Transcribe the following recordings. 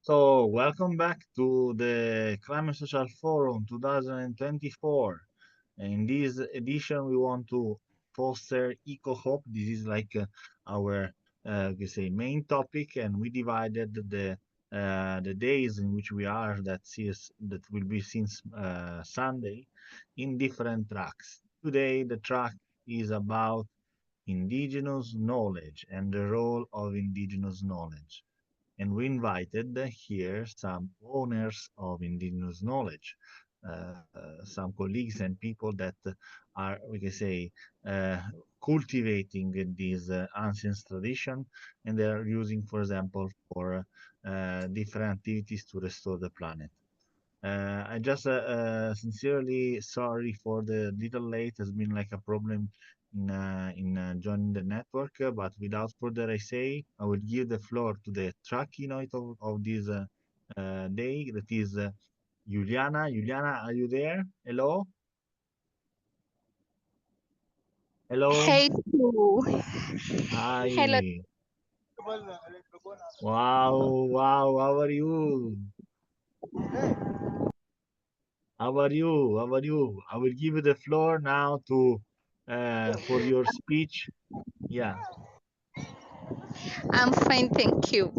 So, welcome back to the Climate Social Forum 2024. In this edition, we want to foster eco-hope. This is like our, you say, main topic, and we divided the days in which we are that will be since Sunday in different tracks. Today, the track is about indigenous knowledge and the role of indigenous knowledge. And we invited here some owners of indigenous knowledge, some colleagues and people that are, we can say, uh, cultivating this ancient tradition, and they are using, for example, for different activities to restore the planet. I just sincerely sorry for the little late. Has been like a problem in joining the network. But without further I say, I will give the floor to the track keynote of this day. That is Juliana. Juliana, are you there? Hello, hello. Hey, Sue. Hello. Hi. Wow, wow. How are you? How are you? How are you? I will give you the floor now to for your speech. Yeah. I'm fine, thank you.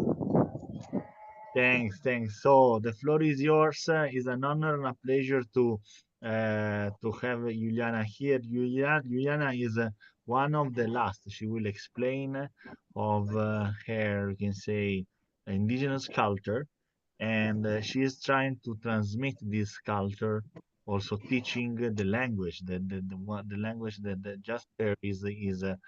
Thanks, thanks. So the floor is yours. It's an honor and a pleasure to have Juliana here. Juliana is one of the last. She will explain of her, you can say, indigenous culture, and she is trying to transmit this culture, also teaching the language, the language that just her is a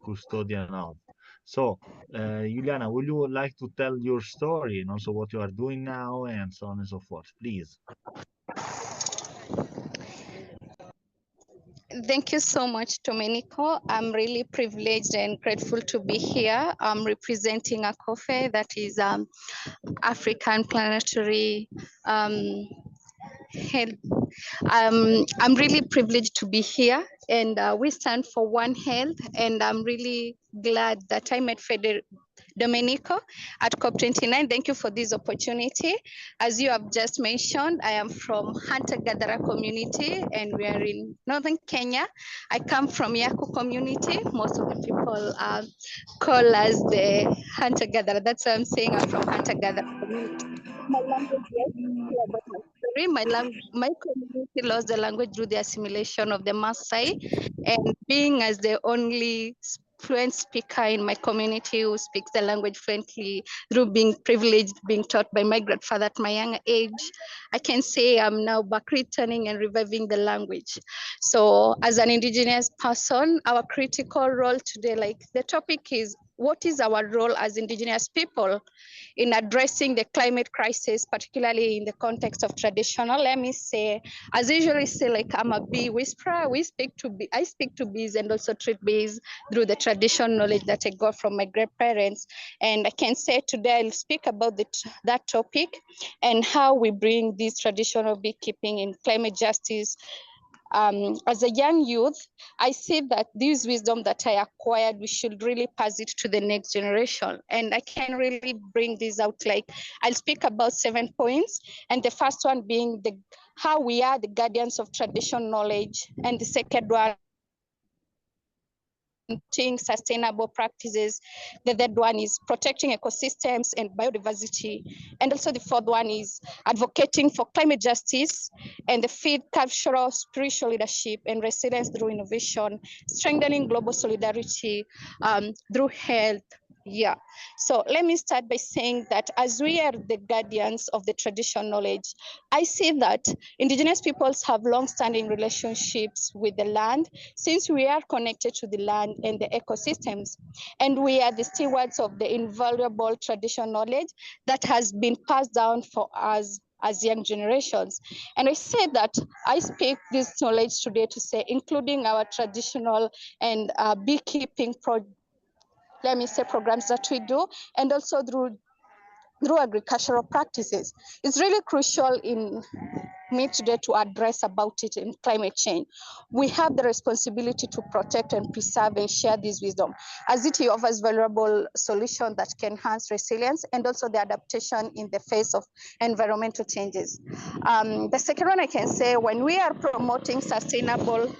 custodian of. So Juliana, would you like to tell your story and also what you are doing now and so on and so forth, please? Thank you so much, Domenico. I'm really privileged and grateful to be here. I'm representing a COFE, that is African Planetary um, Health. I'm really privileged to be here, and we stand for One Health, and I'm really glad that I met Domenico at COP29. Thank you for this opportunity. As you have just mentioned, I am from hunter-gatherer community, and we are in northern Kenya. I come from Yaku community. Most of the people call us the hunter-gatherer. That's why I'm saying I'm from hunter-gatherer community. My language, yes, about my story. My community lost the language through the assimilation of the Maasai, and being as the only fluent speaker in my community who speaks the language fluently through being privileged, being taught by my grandfather at my young age, I can say I'm now back returning and reviving the language. So as an Indigenous person, our critical role today, like the topic is, what is our role as Indigenous people in addressing the climate crisis, particularly in the context of traditional? Let me say, as I usually say, like I'm a bee whisperer. I speak to bees and also treat bees through the traditional knowledge that I got from my grandparents. And I can say today I'll speak about that topic and how we bring this traditional beekeeping in climate justice. As a young youth, I see that this wisdom that I acquired, we should really pass it to the next generation. And I can really bring this out. Like I'll speak about 7 points, and the first one being how we are the guardians of traditional knowledge, and the second one sustainable practices. The third one is protecting ecosystems and biodiversity. And also the fourth one is advocating for climate justice. And the fifth, cultural, spiritual leadership and resilience through innovation, strengthening global solidarity through health. Yeah. So let me start by saying that as we are the guardians of the traditional knowledge, I see that Indigenous peoples have long-standing relationships with the land, since we are connected to the land and the ecosystems, and we are the stewards of the invaluable traditional knowledge that has been passed down for us as young generations. And I say that I speak this knowledge today to say, including our traditional and beekeeping programs that we do, and also through agricultural practices. It's really crucial in meet today to address about it in climate change. We have the responsibility to protect and preserve and share this wisdom, as it offers valuable solutions that can enhance resilience and also the adaptation in the face of environmental changes. The second one I can say, when we are promoting sustainable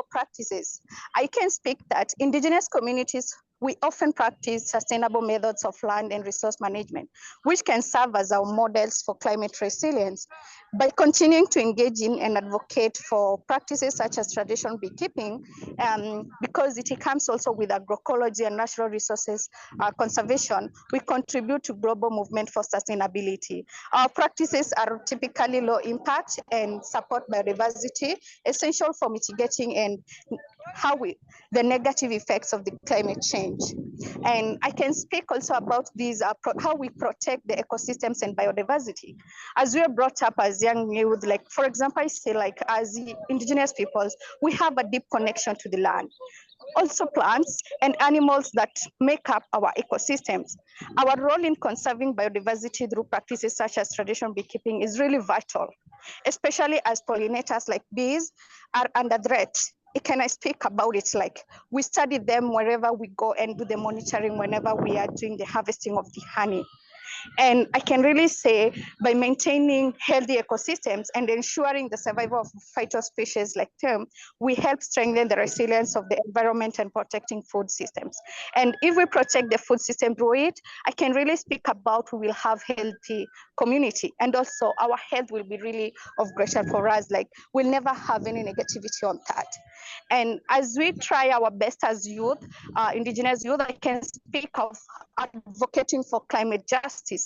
practices, I can speak that Indigenous communities, we often practice sustainable methods of land and resource management, which can serve as our models for climate resilience. By continuing to engage in and advocate for practices such as traditional beekeeping, because it comes also with agroecology and natural resources conservation, we contribute to global movement for sustainability. Our practices are typically low impact and support biodiversity, essential for mitigating and the negative effects of the climate change. And I can speak also about these, how we protect the ecosystems and biodiversity. As we are brought up as young youth, like for example, I say like as Indigenous peoples, we have a deep connection to the land. Also plants and animals that make up our ecosystems. Our role in conserving biodiversity through practices such as traditional beekeeping is really vital, especially as pollinators like bees are under threat. Can I speak about it? Like we study them wherever we go and do the monitoring whenever we are doing the harvesting of the honey. And I can really say by maintaining healthy ecosystems and ensuring the survival of vital species like them, we help strengthen the resilience of the environment and protecting food systems. And if we protect the food system through it, I can really speak about we will have healthy community, and also our health will be really of greater for us. Like we'll never have any negativity on that. And as we try our best as youth, Indigenous youth, I can speak of advocating for climate justice.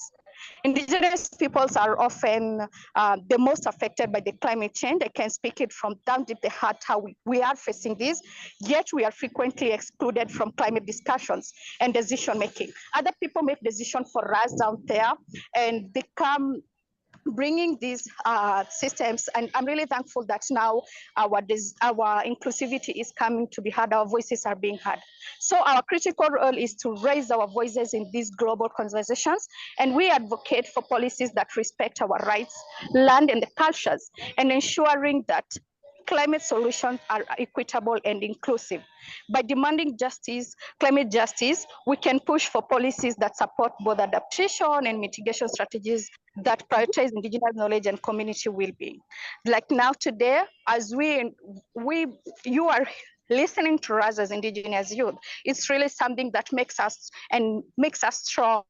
Indigenous peoples are often the most affected by the climate change. I can speak it from down deep the heart how we are facing this, yet we are frequently excluded from climate discussions and decision making. Other people make decisions for us down there, and they come bringing these systems, and I'm really thankful that now our inclusivity is coming to be heard, our voices are being heard. So our critical role is to raise our voices in these global conversations, and we advocate for policies that respect our rights, land, and the cultures, and ensuring that climate solutions are equitable and inclusive. By demanding justice, climate justice, we can push for policies that support both adaptation and mitigation strategies that prioritize Indigenous knowledge and community well-being. Like now today, as you are listening to us as Indigenous youth, it's really something that makes us strong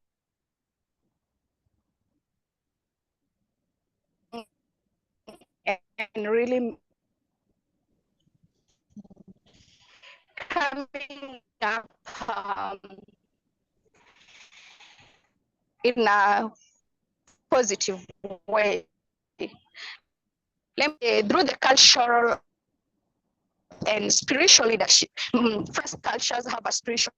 and really coming up in a positive way. Through the cultural and spiritual leadership. First, cultures have a spiritual.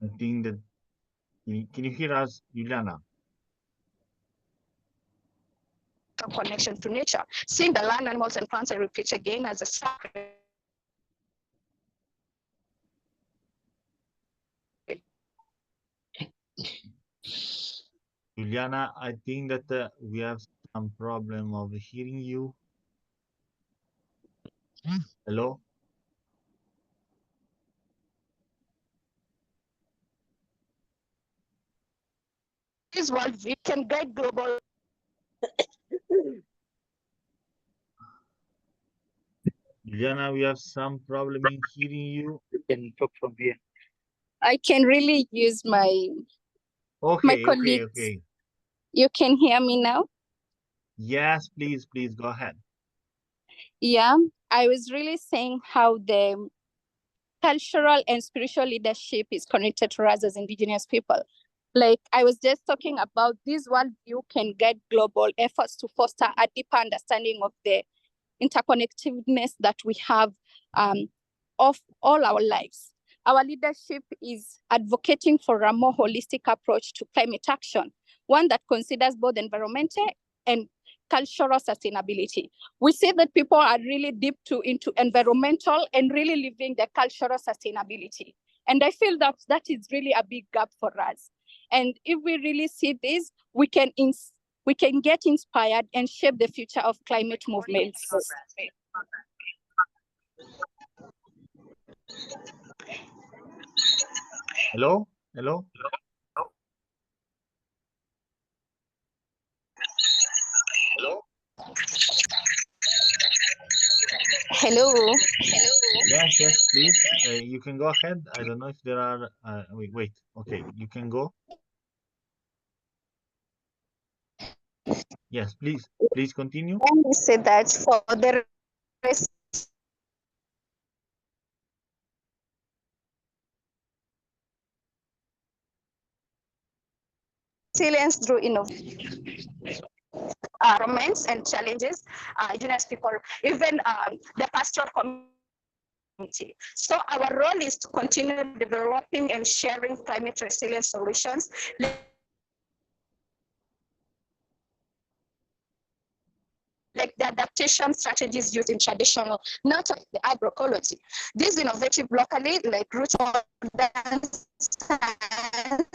I think that, can you hear us, Juliana? Connection to nature. Seeing the land, animals, and plants, I repeat again, as a sacred. Juliana, I think that we have some problem of hearing you. Hello? This world we can guide global. Juliana, we have some problem in hearing you. You can talk from here. I can really use my Okay, colleagues. okay. You can hear me now? Yes, please go ahead. Yeah, I was really saying how the cultural and spiritual leadership is connected to us as Indigenous people. Like I was just talking about, this worldview can guide global efforts to foster a deeper understanding of the interconnectedness that we have of all our lives. Our leadership is advocating for a more holistic approach to climate action, one that considers both environmental and cultural sustainability. We see that people are really deep into environmental and really living the cultural sustainability. And I feel that that is really a big gap for us. And if we really see this, we can get inspired and shape the future of climate movements. Hello? Hello? Hello. Yes, yes, please. You can go ahead. I don't know if there are. Wait. Okay, you can go. Yes, please. Please continue. And we say that for the resilience through innovation, romance and challenges, indigenous people, even the pastoral community. So our role is to continue developing and sharing climate resilient solutions, like the adaptation strategies used in traditional, not of the agroecology. These innovative locally, like root dance and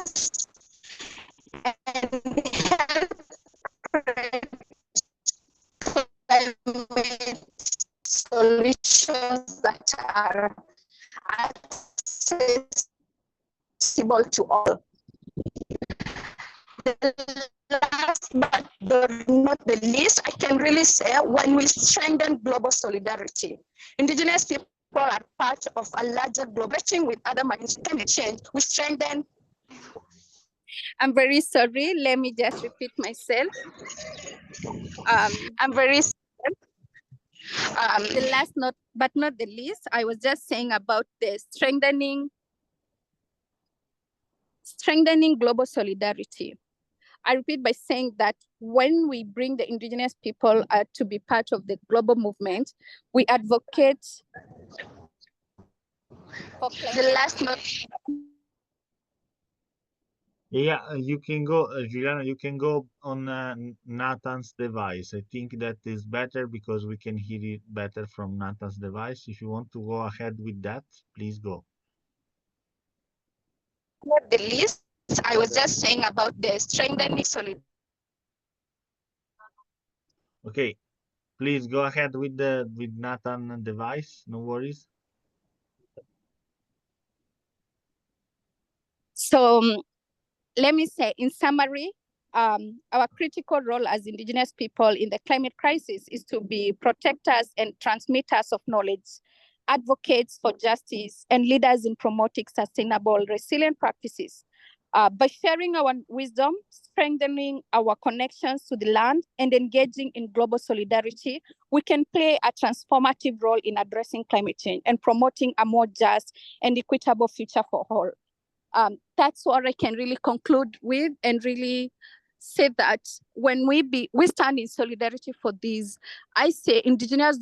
climate solutions that are accessible to all. The last but not the least, I can really say when we strengthen global solidarity, indigenous people are part of a larger global with other minds climate change. We strengthen. I'm very sorry. Let me just repeat myself. I'm very sorry. The last but not the least, I was just saying about the strengthening global solidarity. I repeat by saying that when we bring the indigenous people to be part of the global movement, we advocate for climate. The last not. Yeah, you can go, Juliana, you can go on Nathan's device. I think that is better because we can hear it better from Nathan's device. If you want to go ahead with that, please go. Not the least, I was just saying about the strengthening solidarity. Okay, please go ahead with Nathan device. No worries. So let me say, in summary, our critical role as indigenous people in the climate crisis is to be protectors and transmitters of knowledge, advocates for justice, and leaders in promoting sustainable, resilient practices. By sharing our wisdom, strengthening our connections to the land, and engaging in global solidarity, we can play a transformative role in addressing climate change and promoting a more just and equitable future for all. That's what I can really conclude with, and really say that when we stand in solidarity for these, I say indigenous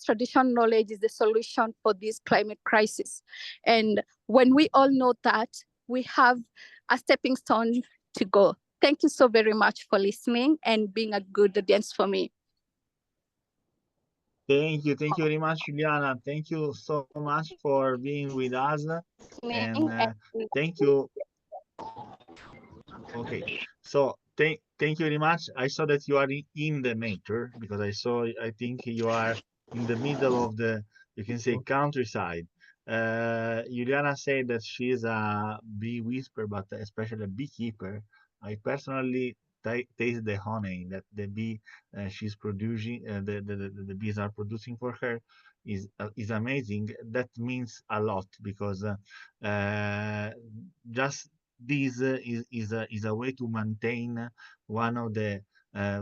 traditional knowledge is the solution for this climate crisis. And when we all know that, we have a stepping stone to go. Thank you so very much for listening and being a good audience for me. Thank you very much, Juliana. Thank you so much for being with us, and thank you. Okay, so thank you very much. I saw that you are in the nature because I think you are in the middle of the, you can say, countryside. Juliana said that she is a bee whisperer, but especially a beekeeper. I personally taste the honey that the bee she's producing, the bees are producing for her is amazing. That means a lot because just this is a way to maintain one of the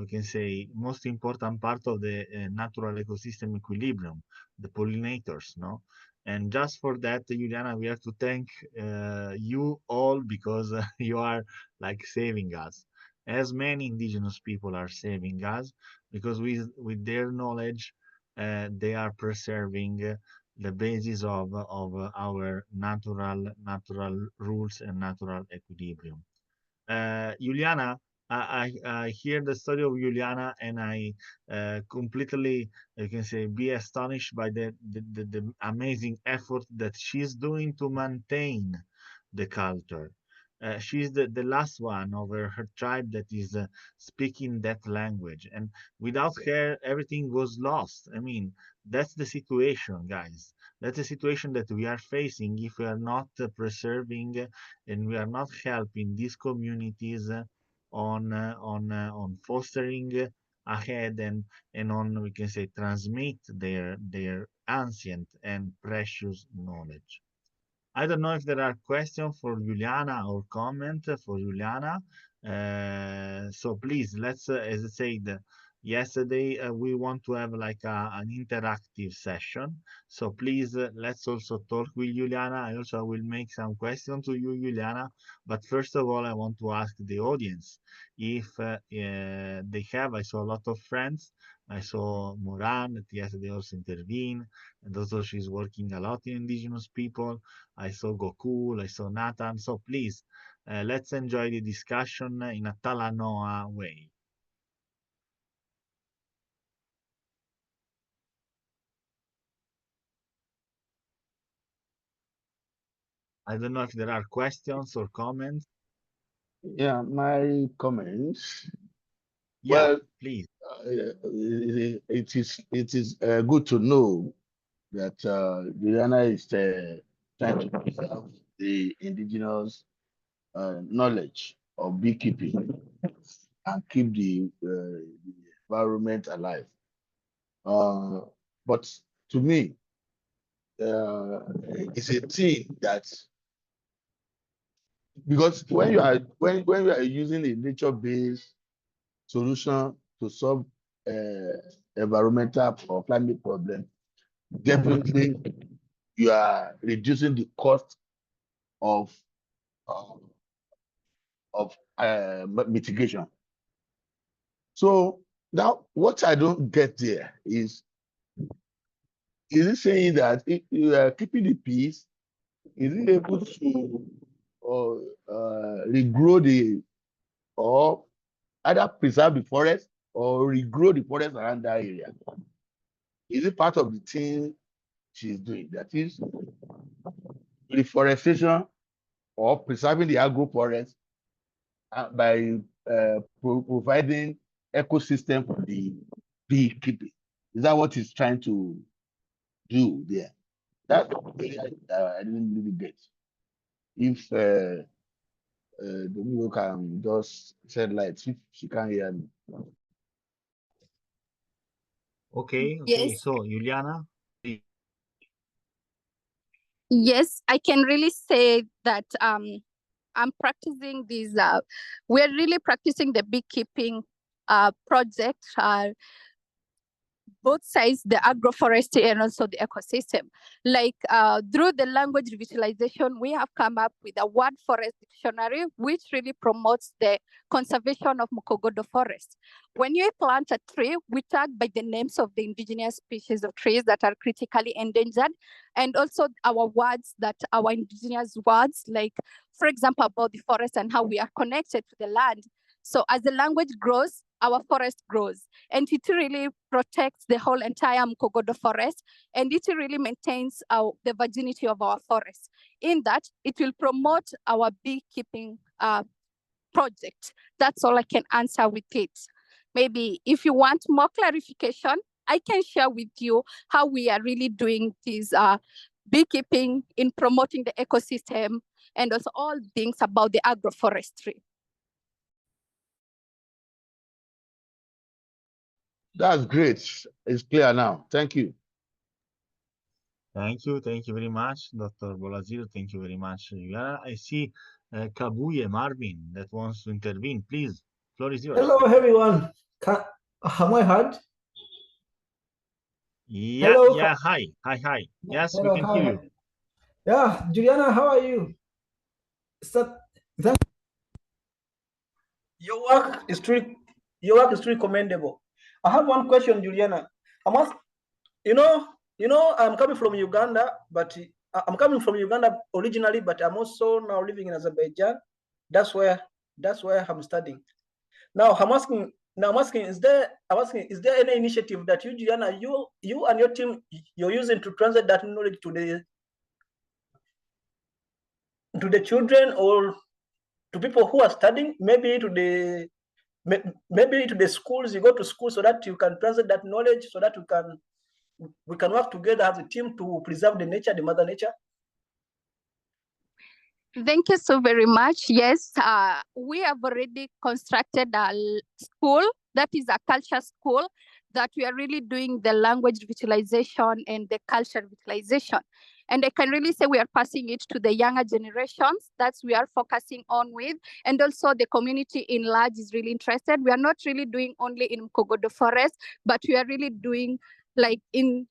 we can say most important part of the natural ecosystem equilibrium, the pollinators, no? And just for that, Juliana, we have to thank you all because you are like saving us. As many indigenous people are saving us because with their knowledge, they are preserving the basis of our natural rules and natural equilibrium. Juliana, I hear the story of Juliana, and I completely, I can say, be astonished by the amazing effort that she's doing to maintain the culture. She's the last one of her tribe that is speaking that language, and without her, everything was lost. I mean, that's the situation, guys. That's the situation that we are facing if we are not preserving and we are not helping these communities on fostering ahead and on, we can say, transmit their ancient and precious knowledge. I don't know if there are questions for Juliana or comment for Juliana. So please, let's, as I said yesterday, we want to have like an interactive session. So please, let's also talk with Juliana. I also will make some questions to you, Juliana. But first of all, I want to ask the audience if they have. I saw a lot of friends. I saw Moran that yesterday also intervened, and also she's working a lot in indigenous people. I saw Gokul, I saw Nathan. So please, let's enjoy the discussion in a Talanoa way. I don't know if there are questions or comments. Yeah, my comments. Yeah, Well, please. it is good to know that Juliana is trying to preserve the indigenous knowledge of beekeeping and keep the environment alive. But to me, it's a thing that, because when you are using a nature-based solution to solve environmental or climate problem, definitely you are reducing the cost of uh, mitigation. So now, what I don't get there is it saying that if you are keeping the peace, is it able to regrow the, or either preserve the forest or regrow the forest around that area? Is it part of the thing she's doing? That is reforestation or preserving the agroforest by providing ecosystem for the beekeeping. Is that what he's trying to do there? That I didn't really get. If Domingo can just shed light, if she can't hear me. Okay. Yes, So Juliana, yes, I can really say that I'm practicing these. We're really practicing the beekeeping project. Both sides, the agroforestry and also the ecosystem. Like through the language revitalization, we have come up with a word forest dictionary, which really promotes the conservation of Mukogodo forest. When you plant a tree, we tag by the names of the indigenous species of trees that are critically endangered, and also our words, that our indigenous words, like, for example, about the forest and how we are connected to the land. So as the language grows, our forest grows, and it really protects the whole entire Mukogodo forest, and it really maintains the virginity of our forest. In that, it will promote our beekeeping project. That's all I can answer with it. Maybe if you want more clarification, I can share with you how we are really doing this beekeeping in promoting the ecosystem and also all things about the agroforestry. That's great. It's clear now. Thank you. thank you very much, Dr. Bolaziro. Thank you very much, Juliana. I see Kabuye Marvin that wants to intervene. Please, floor is yours. Hello, everyone. Am I heard? Yeah, Hello. yeah. Hi. Yes, we Hello, can hear hi. you. Yeah, Juliana, how are you? Your work is truly commendable. I have one question, Juliana. I'm coming from Uganda, but I'm coming from Uganda originally, but I'm also now living in Azerbaijan. That's where I'm studying. Now I'm asking. Now I'm asking. Is there any initiative that you, Juliana, you and your team, you're using to translate that knowledge to the children or to people who are studying? Maybe to the schools. You go to school so that you can translate that knowledge, so that we can work together as a team to preserve the nature, the mother nature. Thank you so very much. Yes, we have already constructed a school that is a culture school that we are really doing the language visualization and the culture visualization. And I can really say we are passing it to the younger generations. That's we are focusing on with. And also the community in large is really interested. We are not really doing only in Mkogodo Forest, but we are really doing like in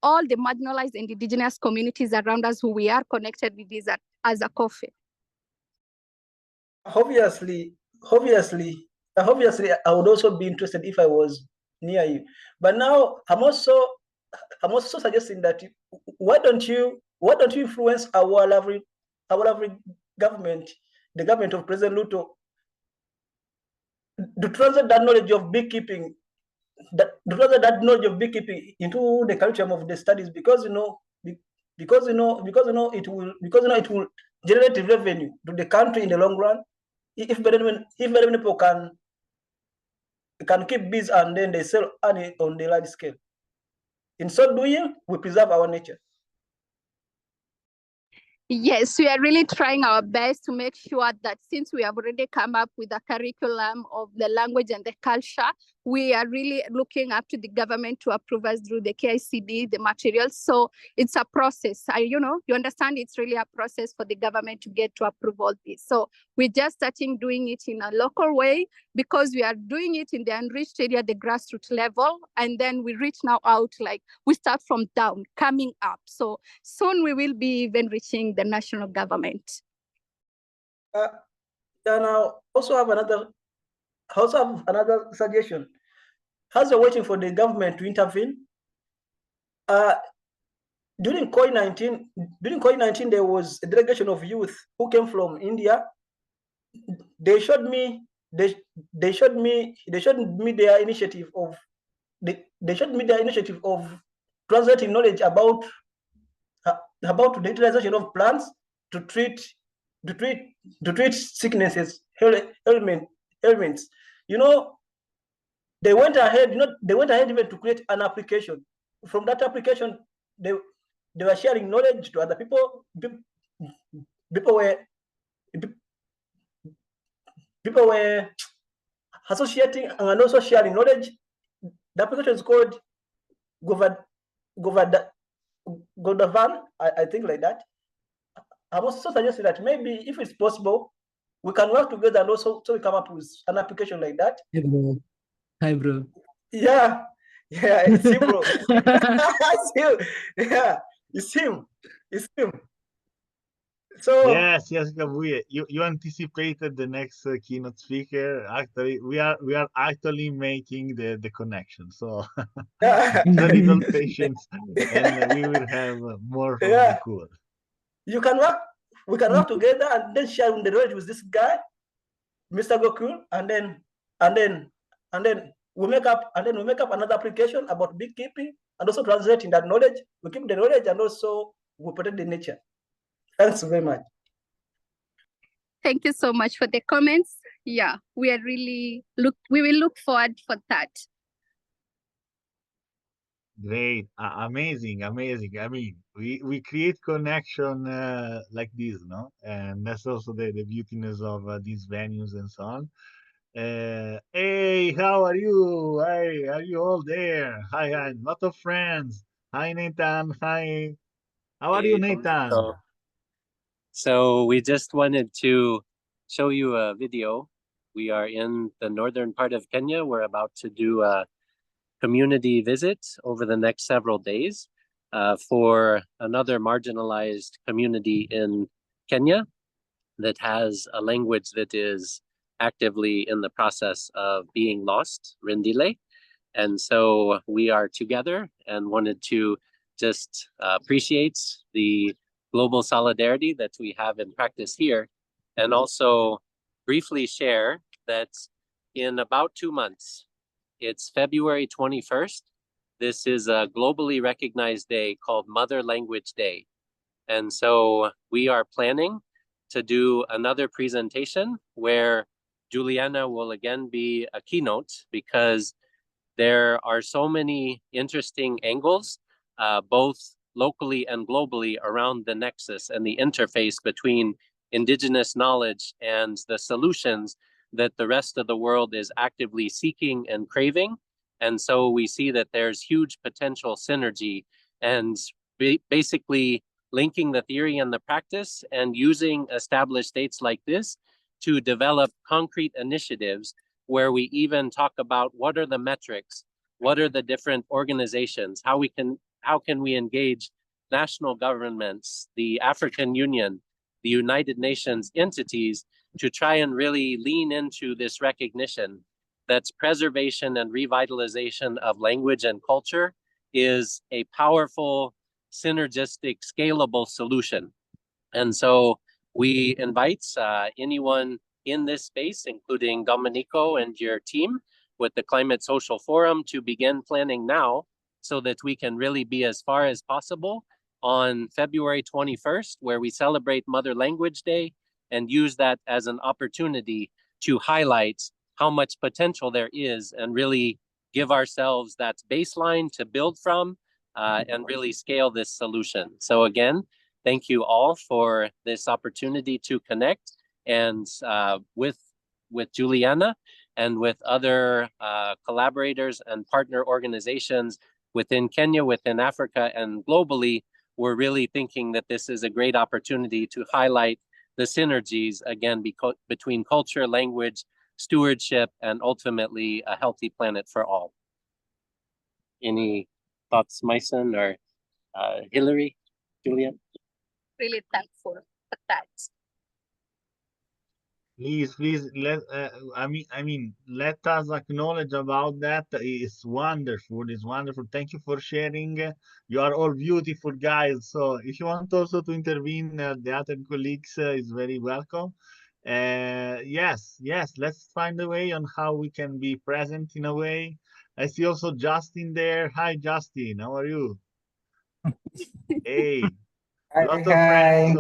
all the marginalized and indigenous communities around us who we are connected with this as a coffee. Obviously, I would also be interested if I was near you. But now I'm also suggesting that why don't you influence our lovely government, the government of President Luto, to translate that knowledge of beekeeping, into the curriculum of the studies, because it will generate revenue to the country in the long run. If very many people can keep bees and then they sell honey on the large scale. In so doing, we preserve our nature. Yes, we are really trying our best to make sure that since we have already come up with a curriculum of the language and the culture, we are really looking up to the government to approve us through the KICD, the materials. So it's a process. You understand it's really a process for the government to get to approve all this. So we're just starting doing it in a local way because we are doing it in the enriched area, the grassroots level. And then we reach now out, like we start from down, coming up. So soon we will be even reaching the national government. And I also have another suggestion. As you're waiting for the government to intervene, during COVID-19, there was a delegation of youth who came from India. They showed me their initiative of translating knowledge about the utilization of plants to treat sicknesses, ailments. They went ahead even to create an application. From that application, they were sharing knowledge to other people. People were associating and also sharing knowledge. The application is called Godavan, I think, like that. I'm also suggesting that maybe if it's possible, we can work together and also so we come up with an application like that. Hey, bro. Hi, bro. Yeah, it's him, bro. It's him. Yeah, it's him. So yes, Gabriel, you anticipated the next keynote speaker. Actually, we are actually making the connection. So yeah. just a little patience, and we will have more from the cool. We can work together and then share the knowledge with this guy, Mr. Gokul, and then we make up another application about beekeeping and also translating that knowledge. We keep the knowledge and also we protect the nature. Thanks very much. Thank you so much for the comments. Yeah, we will look forward for that. Great, amazing. I mean, we create connection like this, no? And that's also the beautiness of these venues and so on. Hey, how are you? Hey, are you all there? Hi, lot of friends. Hi, Nathan. Hi. How are you, Nathan? So we just wanted to show you a video. We are in the northern part of Kenya. We're about to do a community visit over the next several days for another marginalized community in Kenya that has a language that is actively in the process of being lost, Rindile. And so we are together and wanted to just appreciate the global solidarity that we have in practice here, and also briefly share that in about 2 months. It's February 21st. This is a globally recognized day called Mother Language Day. And so we are planning to do another presentation where Juliana will again be a keynote, because there are so many interesting angles, both locally and globally, around the nexus and the interface between Indigenous knowledge and the solutions that the rest of the world is actively seeking and craving. And so we see that there's huge potential synergy, and basically linking the theory and the practice, and using established states like this to develop concrete initiatives where we even talk about what are the metrics, what are the different organizations, how can we engage national governments, the African Union, the United Nations entities, to try and really lean into this recognition that preservation and revitalization of language and culture is a powerful, synergistic, scalable solution. And so we invite anyone in this space, including Domenico and your team with the Climate Social Forum, to begin planning now, so that we can really be as far as possible on February 21st, where we celebrate Mother Language Day, and use that as an opportunity to highlight how much potential there is, and really give ourselves that baseline to build from, and really scale this solution. So again, thank you all for this opportunity to connect, and with Juliana and with other collaborators and partner organizations within Kenya, within Africa, and globally. We're really thinking that this is a great opportunity to highlight the synergies, again, between culture, language, stewardship, and ultimately a healthy planet for all. Any thoughts, Mason or Hillary, Julian? Really thankful for that. Please, let let us acknowledge about that. It's wonderful. It's wonderful. Thank you for sharing. You are all beautiful guys. So if you want also to intervene, the other colleagues is very welcome. Yes, let's find a way on how we can be present in a way. I see also Justin there. Hi, Justin. How are you? Hey, lot of friends.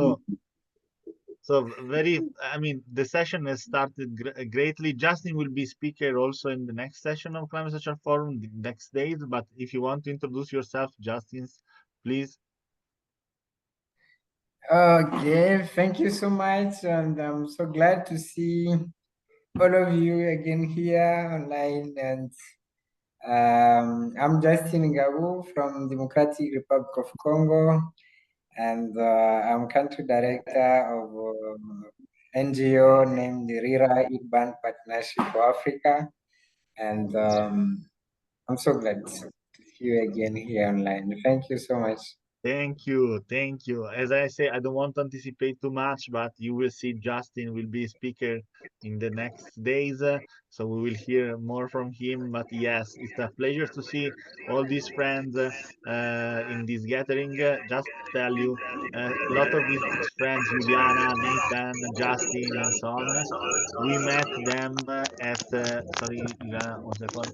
So the session has started greatly. Justin will be speaker also in the next session of Climate Social Forum the next days. But if you want to introduce yourself, Justin, please. Okay, thank you so much. And I'm so glad to see all of you again here online. And I'm Justin Gabu from Democratic Republic of Congo. And I'm country director of NGO named the RIRA Urban Partnership for Africa. And I'm so glad to see you again here online. Thank you so much. Thank you. As I say, I don't want to anticipate too much, but you will see Justin will be speaker in the next days. So we will hear more from him. But yes, it's a pleasure to see all these friends in this gathering. Just tell you, a lot of these friends, Juliana, Nathan, Justin, and so on, we met them at, sorry, Juliana, 1 second.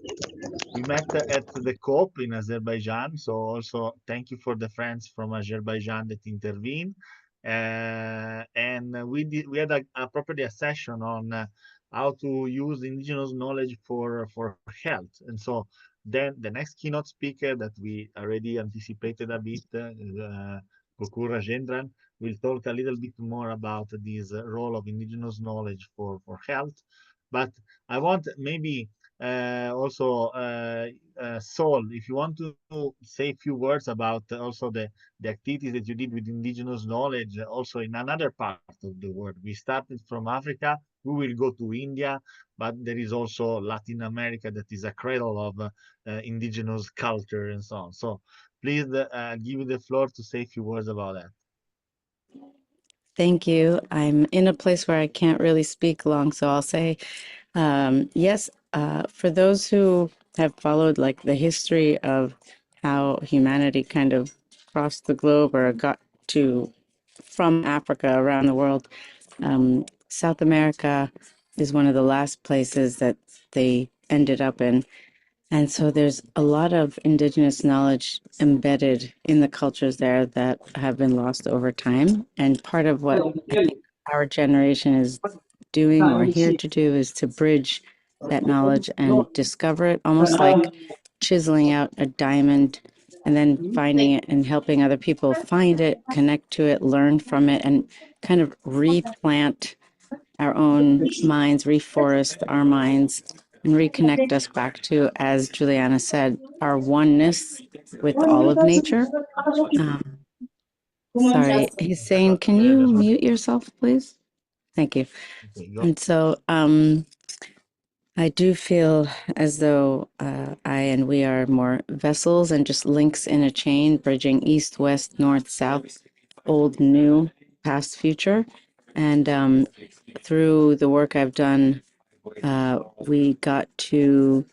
We met at the COP in Azerbaijan. So also thank you for the friends from Azerbaijan that intervened. And we had properly a session on how to use indigenous knowledge for health. And so then the next keynote speaker that we already anticipated a bit, Gokul Rajendran, will talk a little bit more about this role of indigenous knowledge for health. But I want maybe also Sol, if you want to say a few words about also the activities that you did with indigenous knowledge also in another part of the world. We started from Africa, we will go to India, but there is also Latin America that is a cradle of indigenous culture and so on. So please give you the floor to say a few words about that. Thank you. I'm in a place where I can't really speak long, so I'll say yes. For those who have followed like the history of how humanity kind of crossed the globe or got to from Africa around the world, South America is one of the last places that they ended up in. And so there's a lot of indigenous knowledge embedded in the cultures there that have been lost over time. And part of what I think our generation is doing or here to do is to bridge that knowledge and discover it, almost like chiseling out a diamond and then finding it and helping other people find it, connect to it, learn from it, and kind of replant our own minds, reforest our minds, and reconnect us back to, as Juliana said, our oneness with all of nature. Um, sorry, he's saying, can you mute yourself, please? Thank you. Okay, go. And so I do feel as though I and we are more vessels and just links in a chain, bridging east, west, north, south, old, new, past, future. And through the work I've done, we got to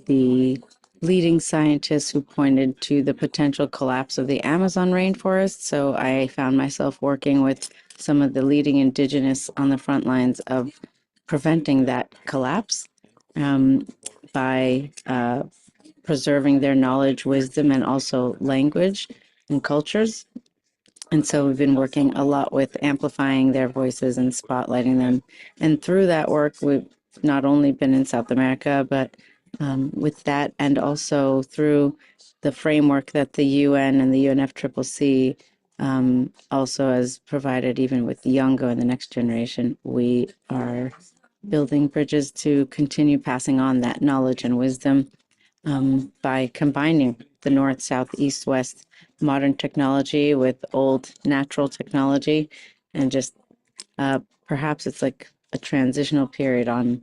the leading scientists who pointed to the potential collapse of the Amazon rainforest. So I found myself working with some of the leading indigenous on the front lines of preventing that collapse by preserving their knowledge, wisdom, and also language and cultures. And so we've been working a lot with amplifying their voices and spotlighting them. And through that work, we've not only been in South America, but with that, and also through the framework that the UN and the UNFCCC also has provided, even with Youngo and the next generation, we are building bridges to continue passing on that knowledge and wisdom by combining the north, south, east, west modern technology with old natural technology. And just perhaps it's like a transitional period on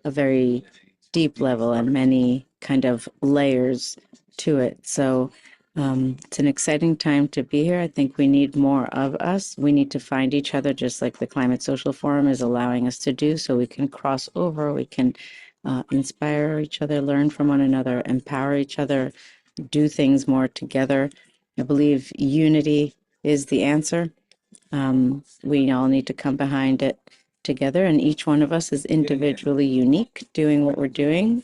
a very deep level and many kind of layers to it. So it's an exciting time to be here. I think we need more of us. We need to find each other, just like the Climate Social Forum is allowing us to do, so we can cross over, we can inspire each other, learn from one another, empower each other, do things more together. I believe unity is the answer. We all need to come behind it together, and each one of us is individually unique doing what we're doing,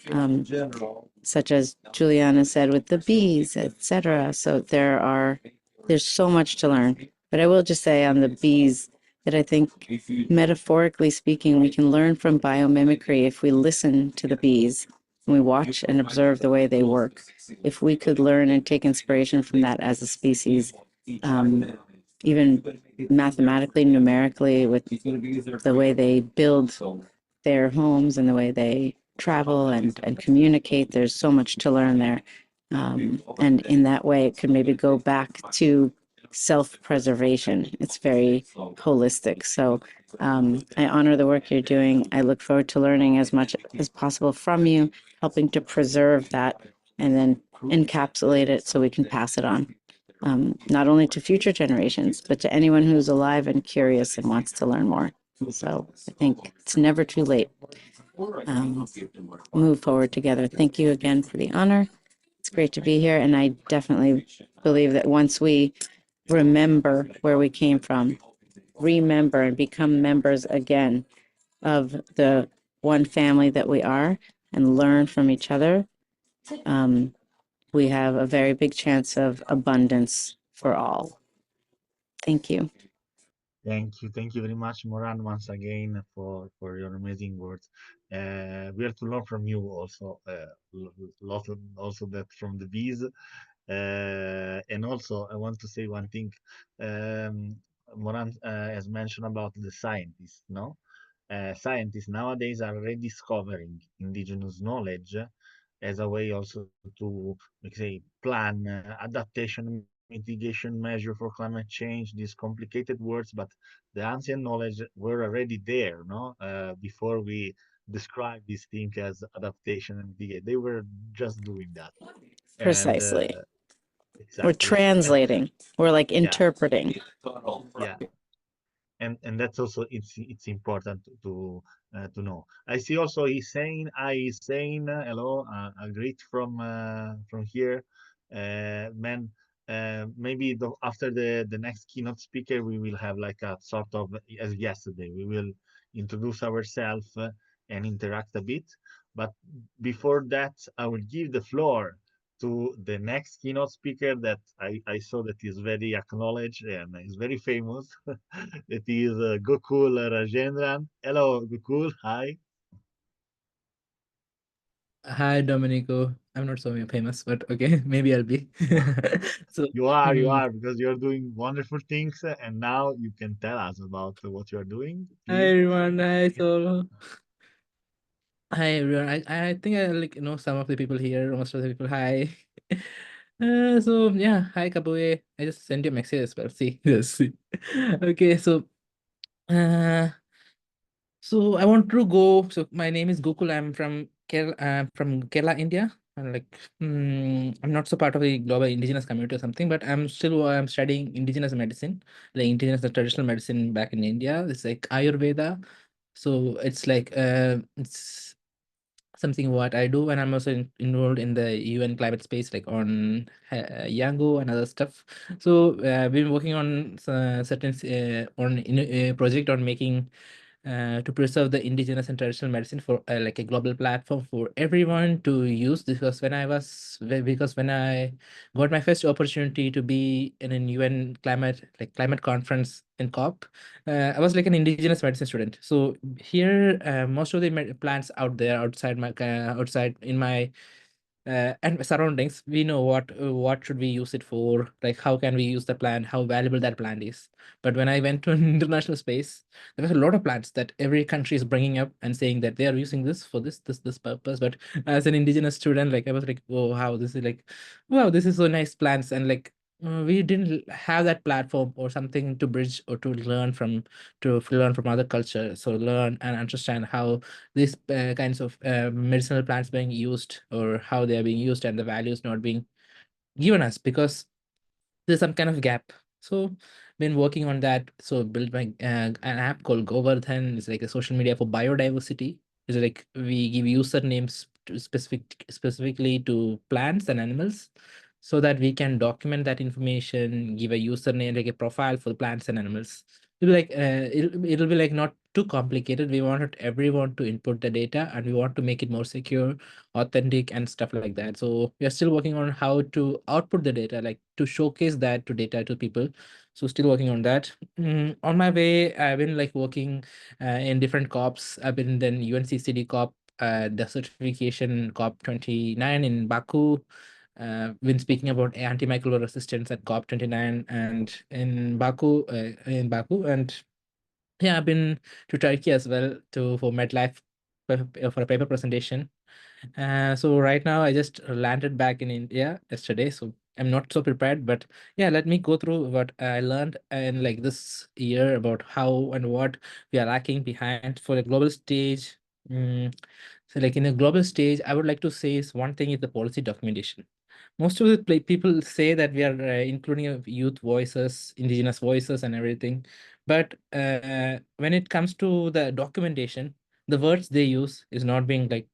such as Juliana said with the bees, etc. So there's so much to learn. But I will just say on the bees that I think, metaphorically speaking, we can learn from biomimicry if we listen to the bees and we watch and observe the way they work. If we could learn and take inspiration from that as a species, even mathematically, numerically, with the way they build their homes and the way they travel and communicate, there's so much to learn there. And in that way, it could maybe go back to self-preservation. It's very holistic. So I honor the work you're doing. I look forward to learning as much as possible from you, helping to preserve that and then encapsulate it so we can pass it on, not only to future generations, but to anyone who's alive and curious and wants to learn more. So I think it's never too late. Move forward together. Thank you again for the honor. It's great to be here. And I definitely believe that once we remember where we came from, remember and become members again of the one family that we are and learn from each other, we have a very big chance of abundance for all. Thank you. Thank you very much, Moran, once again for your amazing words. We have to learn from you also, lot of, also that from the bees. And also, I want to say one thing. Moran has mentioned about the scientists, no? Scientists nowadays are rediscovering indigenous knowledge as a way also to, like say, plan adaptation mitigation measure for climate change, these complicated words, but the ancient knowledge were already there, no? Before we describe this thing as adaptation and mitigation, they were just doing that. And Precisely. We're exactly. translating. We're like Yeah, interpreting. yeah. And that's also it's important to know. I see also he's saying hello, a greet from here, man. Maybe after the next keynote speaker, we will have like a sort of, as yesterday, we will introduce ourselves and interact a bit. But before that, I will give the floor to the next keynote speaker that I saw that is very acknowledged and is very famous. It is Gokul Rajendran. Hello, Gokul. Hi. Hi, Domenico. I'm not so famous, but okay, maybe I'll be. So, You are, because you're doing wonderful things, and now you can tell us about what you're doing, hi please. everyone. Hi, Solo. Hi everyone. I think I like know some of the people here, most of the people. Hi. So yeah, hi Kabue. I just sent you a message as well. See, yes. Okay, uh so I want to go. So my name is Gokul. I'm from Kerala, India. I'm like, I'm not so part of the global indigenous community or something, but I'm studying indigenous medicine, like indigenous traditional medicine back in India. It's like Ayurveda. So it's like it's something what I do, and I'm also enrolled in the UN climate space, like on Yango and other stuff. So I've been working on certain on in a project on making to preserve the indigenous and traditional medicine for like a global platform for everyone to use. Because when I got my first opportunity to be in an UN climate conference in COP, I was like an indigenous medicine student. So here, most of the plants out there outside outside in my and surroundings, we know what should we use it for, like how can we use the plant, how valuable that plant is. But when I went to an international space, there was a lot of plants that every country is bringing up and saying that they are using this for this purpose. But as an indigenous student, like I was like, oh wow, this is like, wow, this is so nice plants. And like we didn't have that platform or something to bridge or to learn from other cultures, so learn and understand how these kinds of medicinal plants being used or how they are being used and the values not being given us, because there's some kind of gap. So been working on that. So built my an app called Govardhan. It's like a social media for biodiversity. It's like we give usernames to specifically to plants and animals, so that we can document that information, give a username, like a profile for the plants and animals. It'll be like not too complicated. We wanted everyone to input the data, and we want to make it more secure, authentic, and stuff like that. So we are still working on how to output the data, like to showcase that to data to people. So still working on that. On my way, I've been like working in different COPs. I've been then UNCCD COP, the certification COP 29 in Baku. Been speaking about antimicrobial resistance at COP 29 and in Baku. And yeah, I've been to Turkey as well to for MedLife for a paper presentation. So right now I just landed back in India yesterday, so I'm not so prepared. But yeah, let me go through what I learned in like this year about how and what we are lacking behind for the global stage. So like in a global stage, I would like to say is one thing is the policy documentation. Most of the people say that we are including youth voices, indigenous voices, and everything. But when it comes to the documentation, the words they use is not being like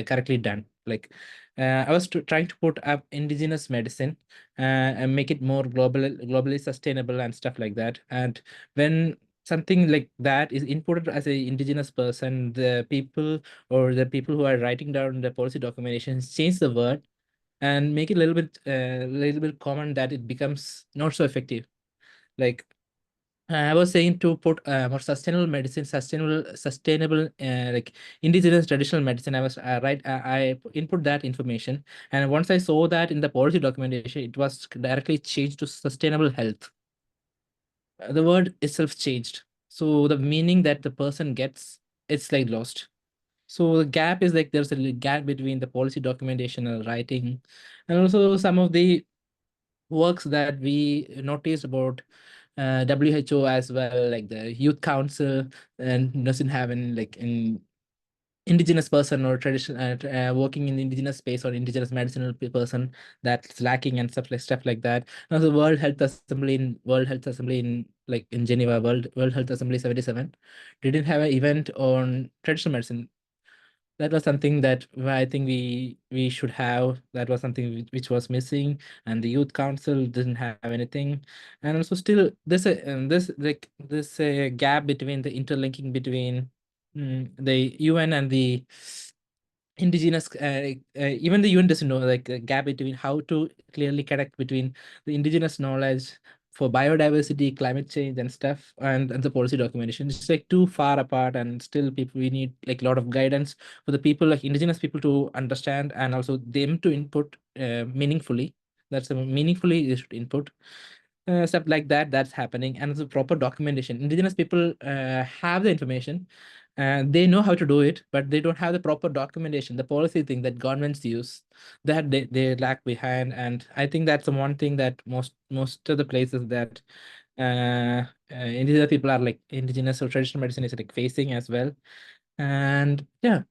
correctly done. Like I was trying to put up indigenous medicine and make it more globally sustainable and stuff like that. And when something like that is inputted as a indigenous person, the people who are writing down the policy documentation change the word and make it a little bit common, that it becomes not so effective. Like I was saying to put more sustainable medicine, sustainable like indigenous traditional medicine. I was I input that information, and once I saw that in the policy documentation, it was directly changed to sustainable health. The word itself changed, so the meaning that the person gets, it's like lost. So the gap is like there's a gap between the policy documentation and writing, and also some of the works that we noticed about WHO as well, like the Youth Council, and doesn't have an like an indigenous person or traditional working in the indigenous space or indigenous medicinal person, that's lacking, and stuff like that. Now the World Health Assembly in like in Geneva, World Health Assembly 77 didn't have an event on traditional medicine. That was something that I think we should have. That was something which was missing, and the youth council didn't have anything. And also still this gap between the interlinking between the UN and the indigenous even the UN doesn't know like the gap between how to clearly connect between the indigenous knowledge for biodiversity, climate change and stuff, and the policy documentation. It's like too far apart, and still people we need like a lot of guidance for the people, like indigenous people, to understand, and also them to input meaningfully. That's a meaningfully they should input stuff like that. That's happening, and it's a proper documentation. Indigenous people have the information and they know how to do it, but they don't have the proper documentation, the policy thing that governments use, that they lack behind. And I think that's the one thing that most of the places that indigenous people are like indigenous or traditional medicine is like facing as well. And yeah,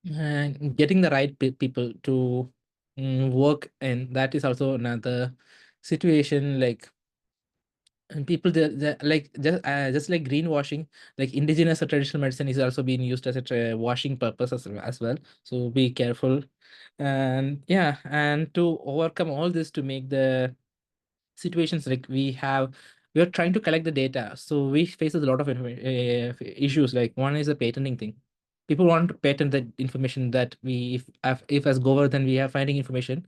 and getting the right people to work, and that is also another situation. Like, and people like just like greenwashing, like indigenous or traditional medicine is also being used as a washing purpose as well, so be careful. And yeah, and to overcome all this, to make the situations like we are trying to collect the data, so we faces a lot of issues. Like, one is a patenting thing. People want to patent the information that we, if as Govardhan we are finding information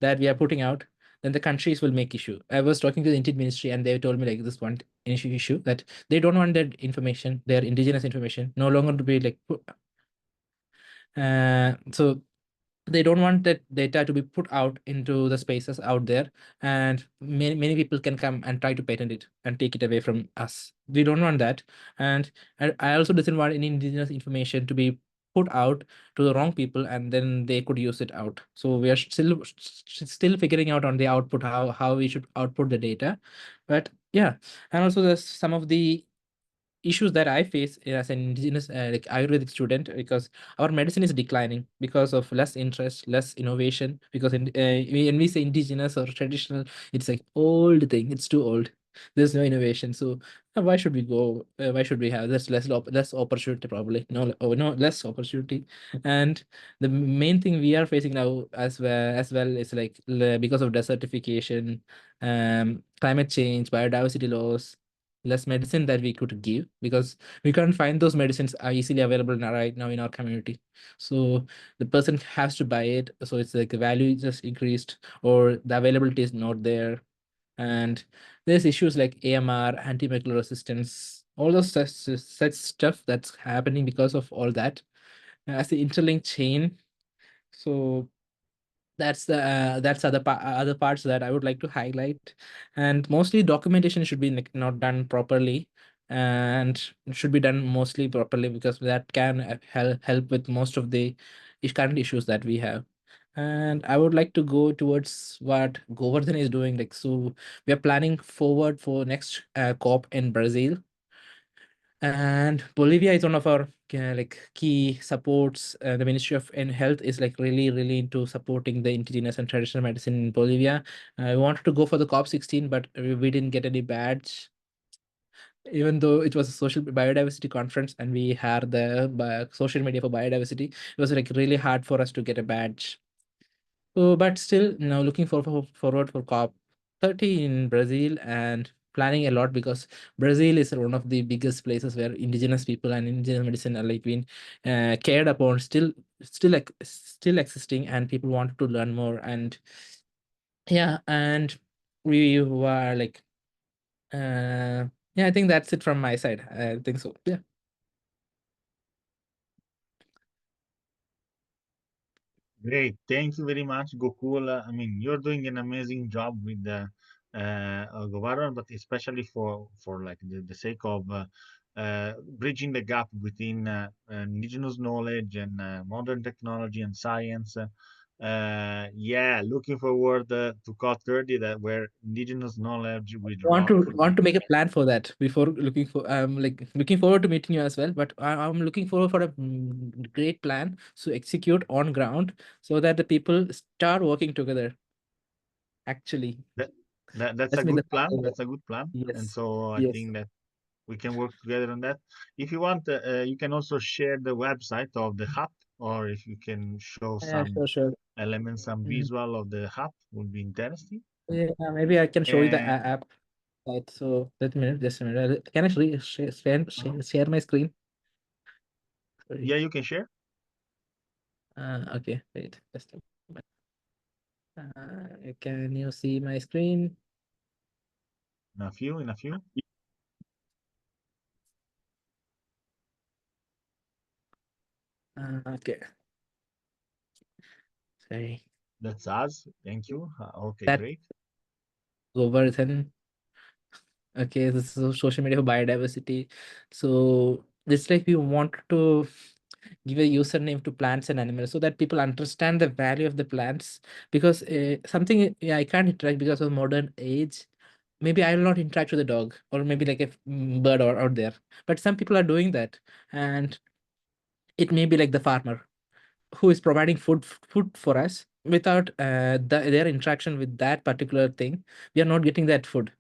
that we are putting out, then the countries will make issue. I was talking to the Indian ministry and they told me like this one issue that they don't want that information, their indigenous information, no longer to be like so they don't want that data to be put out into the spaces out there, and many people can come and try to patent it and take it away from us. We don't want that. And I also doesn't want any indigenous information to be put out to the wrong people and then they could use it out. So we are still figuring out on the output, how we should output the data. But yeah, and also there's some of the issues that I face as an indigenous like Ayurvedic student, because our medicine is declining because of less interest, less innovation. Because when we say indigenous or traditional, it's like old thing. It's too old. There's no innovation. So why should we go? Why should we have this less opportunity? Probably no less opportunity. And the main thing we are facing now as well is like because of desertification, climate change, biodiversity loss, less medicine that we could give, because we can't find those medicines are easily available now, right now in our community. So the person has to buy it, so it's like the value just increased or the availability is not there. And there's issues like AMR, antimicrobial resistance, all those such stuff that's happening because of all that as the interlinked chain. So that's other parts that I would like to highlight. And mostly documentation should be like not done properly, and it should be done mostly properly, because that can help with most of the current issues that we have. And I would like to go towards what Govardhan is doing. Like, so we are planning forward for next COP in Brazil, and Bolivia is one of our like key supports. The Ministry of Health is like really into supporting the indigenous and traditional medicine in Bolivia. I wanted to go for the COP16, but we didn't get any badge, even though it was a social biodiversity conference and we had the social media for biodiversity. It was like really hard for us to get a badge. So, but still, now looking forward for COP 30 in Brazil, and planning a lot, because Brazil is one of the biggest places where indigenous people and indigenous medicine are like being cared upon, still existing, and people want to learn more. And yeah, and we were like, yeah, I think that's it from my side. I think so. Yeah. Great. Thank you very much, Gokul. I mean, you're doing an amazing job with the government, but especially for like the sake of bridging the gap between indigenous knowledge and modern technology and science. Yeah, looking forward to COP30, that where indigenous knowledge will want rock. to want to make a plan for that before looking for like looking forward to meeting you as well. But I'm looking forward for a great plan to execute on ground, so that the people start working together actually. That, that's Let's a make the good plan plan. forward. That's a good plan. And Yes, so I yes. think that we can work together on that. If you want, you can also share the website of the hub, or if you can show Yeah, some sure. elements, some Mhm. visual of the hub, would be interesting. Yeah, maybe I can show you the And app. Right, so just a minute. Can I share my screen? Sorry. Yeah, you can share. Okay, wait, just a moment. Can you see my screen? In a few, in a few. Okay. Sorry. That's us. Thank you. Okay, That great. Govardhan. Okay, this is social media for biodiversity. So it's like we want to give a username to plants and animals so that people understand the value of the plants, because something, yeah, I can't interact because of modern age. Maybe I will not interact with a dog or maybe like a bird or out there, but some people are doing that. And it may be like the farmer who is providing food for us. Without their interaction with that particular thing, we are not getting that food.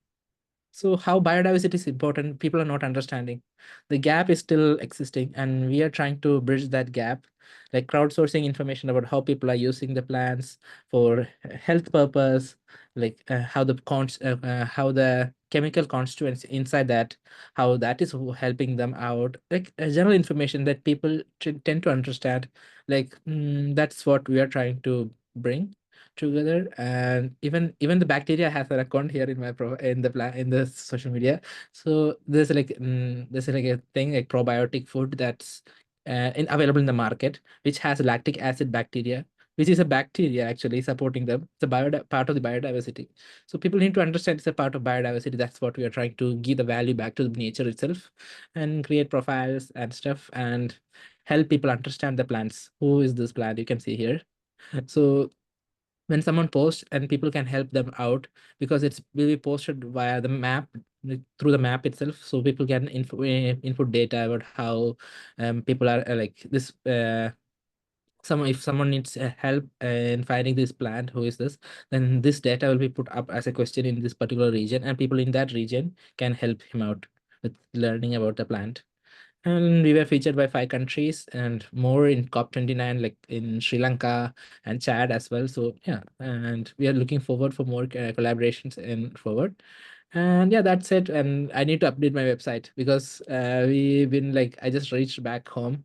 So how biodiversity is important, people are not understanding. The gap is still existing, and we are trying to bridge that gap, like crowdsourcing information about how people are using the plants for health purpose, like how the chemical constituents inside that, how that is helping them out, like general information that people tend to understand. Like that's what we are trying to bring together. And even the bacteria has an account here in my in the social media. So there's like a thing like probiotic food that's available in the market, which has lactic acid bacteria, which is a bacteria actually supporting them. It's a part of the biodiversity. So people need to understand it's a part of biodiversity. That's what we are trying to give the value back to the nature itself, and create profiles and stuff, and help people understand the plants. Who is this plant? You can see here. So when someone posts, and people can help them out, because it's will be posted via the map, like, through the map itself, so people can input data about how people are like this. If someone needs help in finding this plant, who is this, then this data will be put up as a question in this particular region, and people in that region can help him out with learning about the plant. And we were featured by 5 countries and more in COP29, like in Sri Lanka and Chad as well. So yeah, and we are looking forward for more collaborations in forward. And yeah, that's it. And I need to update my website because we've been like, I just reached back home.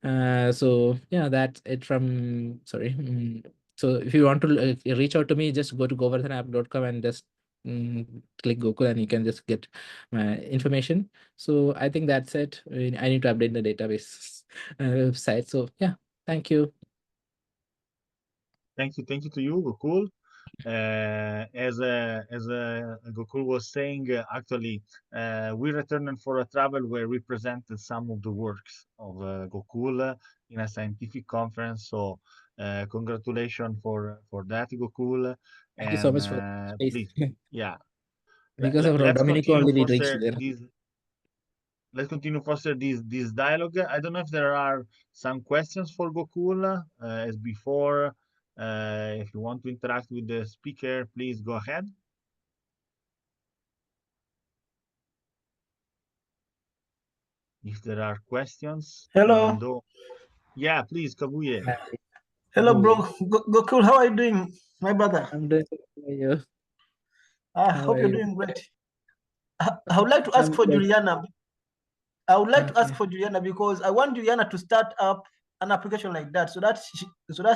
So yeah, that's it from, sorry. So if you want to reach out to me, just go to govardhanapp.com and just click Gokul, and you can just get my information. So I think that's it. I need to update the database website. So yeah, thank you. Thank you to you, Gokul. As Gokul was saying, actually, we returned for a travel where we presented some of the works of Gokul in a scientific conference. So, congratulations for that, Gokul. Thank you so And much for space. please, yeah, Because of let's Dominico continue only we reached foster there. this. Let's continue foster this dialogue. I don't know if there are some questions for Gokul as before. If you want to interact with the speaker, please go ahead. If there are questions, Hello. even though, yeah, please, Kabuye. Hello, bro. Kabuye. Gokul, how are you doing, my brother? I'm doing good. How are you? I How hope are you're you? doing great. I would like to ask I'm for good. Juliana. I would like to ask Okay. for Juliana because I want Juliana to start up an application like that, so that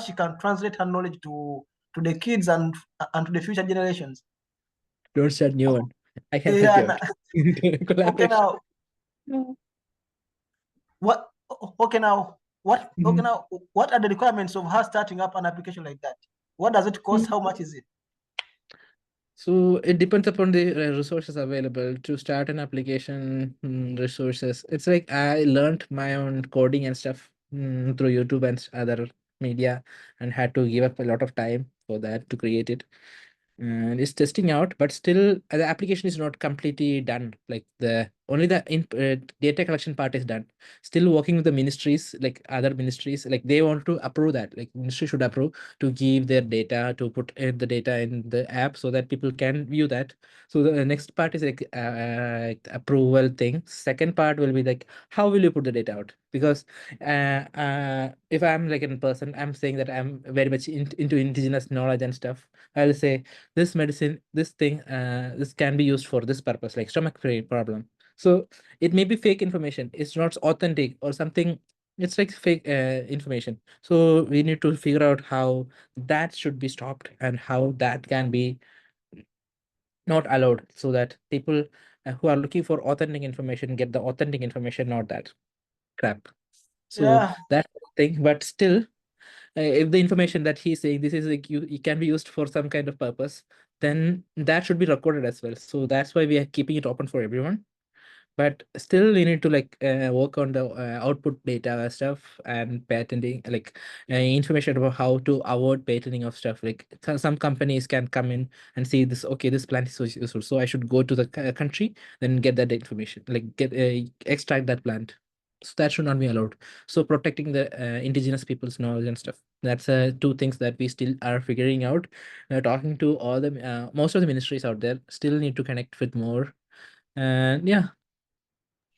she can translate her knowledge to the kids and to the future generations. Don't start new one. I can help Yeah. you out. Okay. Collaboration. Now, what? Okay. Now, what? Okay. Now, what are the requirements of her starting up an application like that? What does it cost? How much is it? So it depends upon the resources available to start an application. Resources. It's like I learned my own coding and stuff through YouTube and other media, and had to give up a lot of time for that to create it. And it's testing out, but still the application is not completely done. Like the only the data collection part is done. Still working with the ministries, like other ministries, like they want to approve that. Like ministry should approve to give their data, to put the data in the app so that people can view that. So the next part is like approval thing. Second part will be like how will you put the data out? Because if I'm like in person, I'm saying that I'm very much into indigenous knowledge and stuff. I'll say this medicine, this thing, this can be used for this purpose, like stomach pain problem. So it may be fake information. It's not authentic or something. It's like fake information. So we need to figure out how that should be stopped and how that can be not allowed, so that people who are looking for authentic information get the authentic information, not that crap. So Yeah, that's the thing. But still, if the information that he's saying this is like it can be used for some kind of purpose, then that should be recorded as well. So that's why we are keeping it open for everyone. But still we need to like work on the output data stuff and patenting, like information about how to avoid patenting of stuff. Like some companies can come in and see this, okay, this plant is so useful, so I should go to the country, then get that information, like get extract that plant. So that should not be allowed. So protecting the indigenous people's knowledge and stuff, that's two things that we still are figuring out. Talking to all the most of the ministries out there, still need to connect with more. And yeah,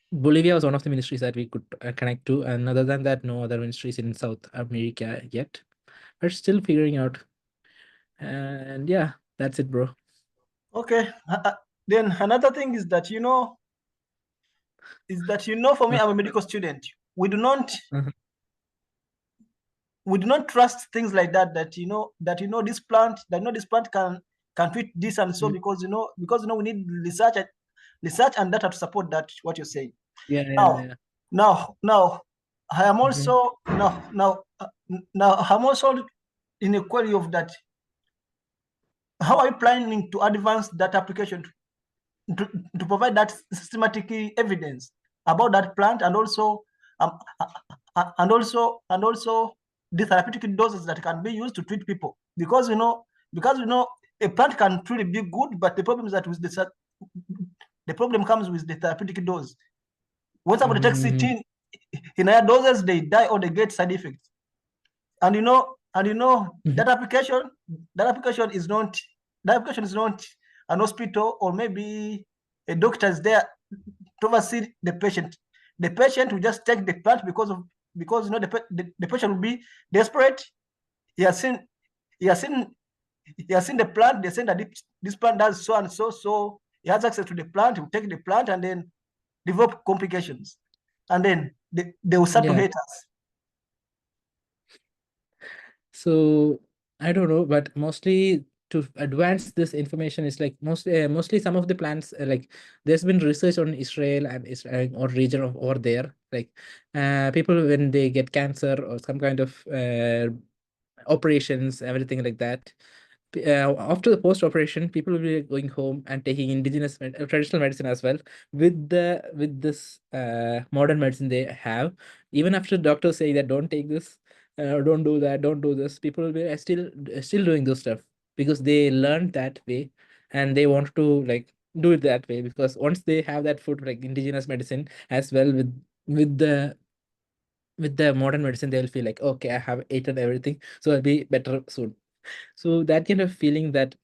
Bolivia was one of the ministries that we could connect to, and other than that, no other ministries in South America yet. We're still figuring out. And yeah, that's it, bro. okay. Then another thing is that for me, Uh, I'm a medical student. We do not uh-huh. we do not trust things like that. This plant can treat this and so, Mm, because we need research and data to support that what you're saying. yeah, yeah, Now, yeah. now, I am Mhm. also now I'm also in a query of that. How are you planning to advance that application to, to provide that systematic evidence about that plant, and also the therapeutic doses that can be used to treat people? Because a plant can truly be good, but the problem is that the problem comes with the therapeutic dose. When somebody takes it Mhm. in higher doses, they die or they get side effects. And Mhm. that application is not an hospital or maybe a doctor is there to oversee the patient. The patient will just take the plant because the patient will be desperate. He has seen he has seen he has seen the plant. They say that this plant does so and so, so he has access to the plant. He will take the plant and then develop complications, and then they will start to Yeah. hate us. So I don't know, but mostly to advance this information is like mostly some of the plants like there's been research on Israel and Israel or region of over there. Like people when they get cancer or some kind of operations, everything like that. After the post operation, people will be going home and taking indigenous traditional medicine as well with this modern medicine they have. Even after doctors say that don't take this, don't do that, don't do this, people will be still doing those stuff because they learned that way and they want to like do it that way, because once they have that food like indigenous medicine as well with the with the modern medicine, they'll feel like, okay, I have eaten everything, so I'll be better soon. So that kind of feeling that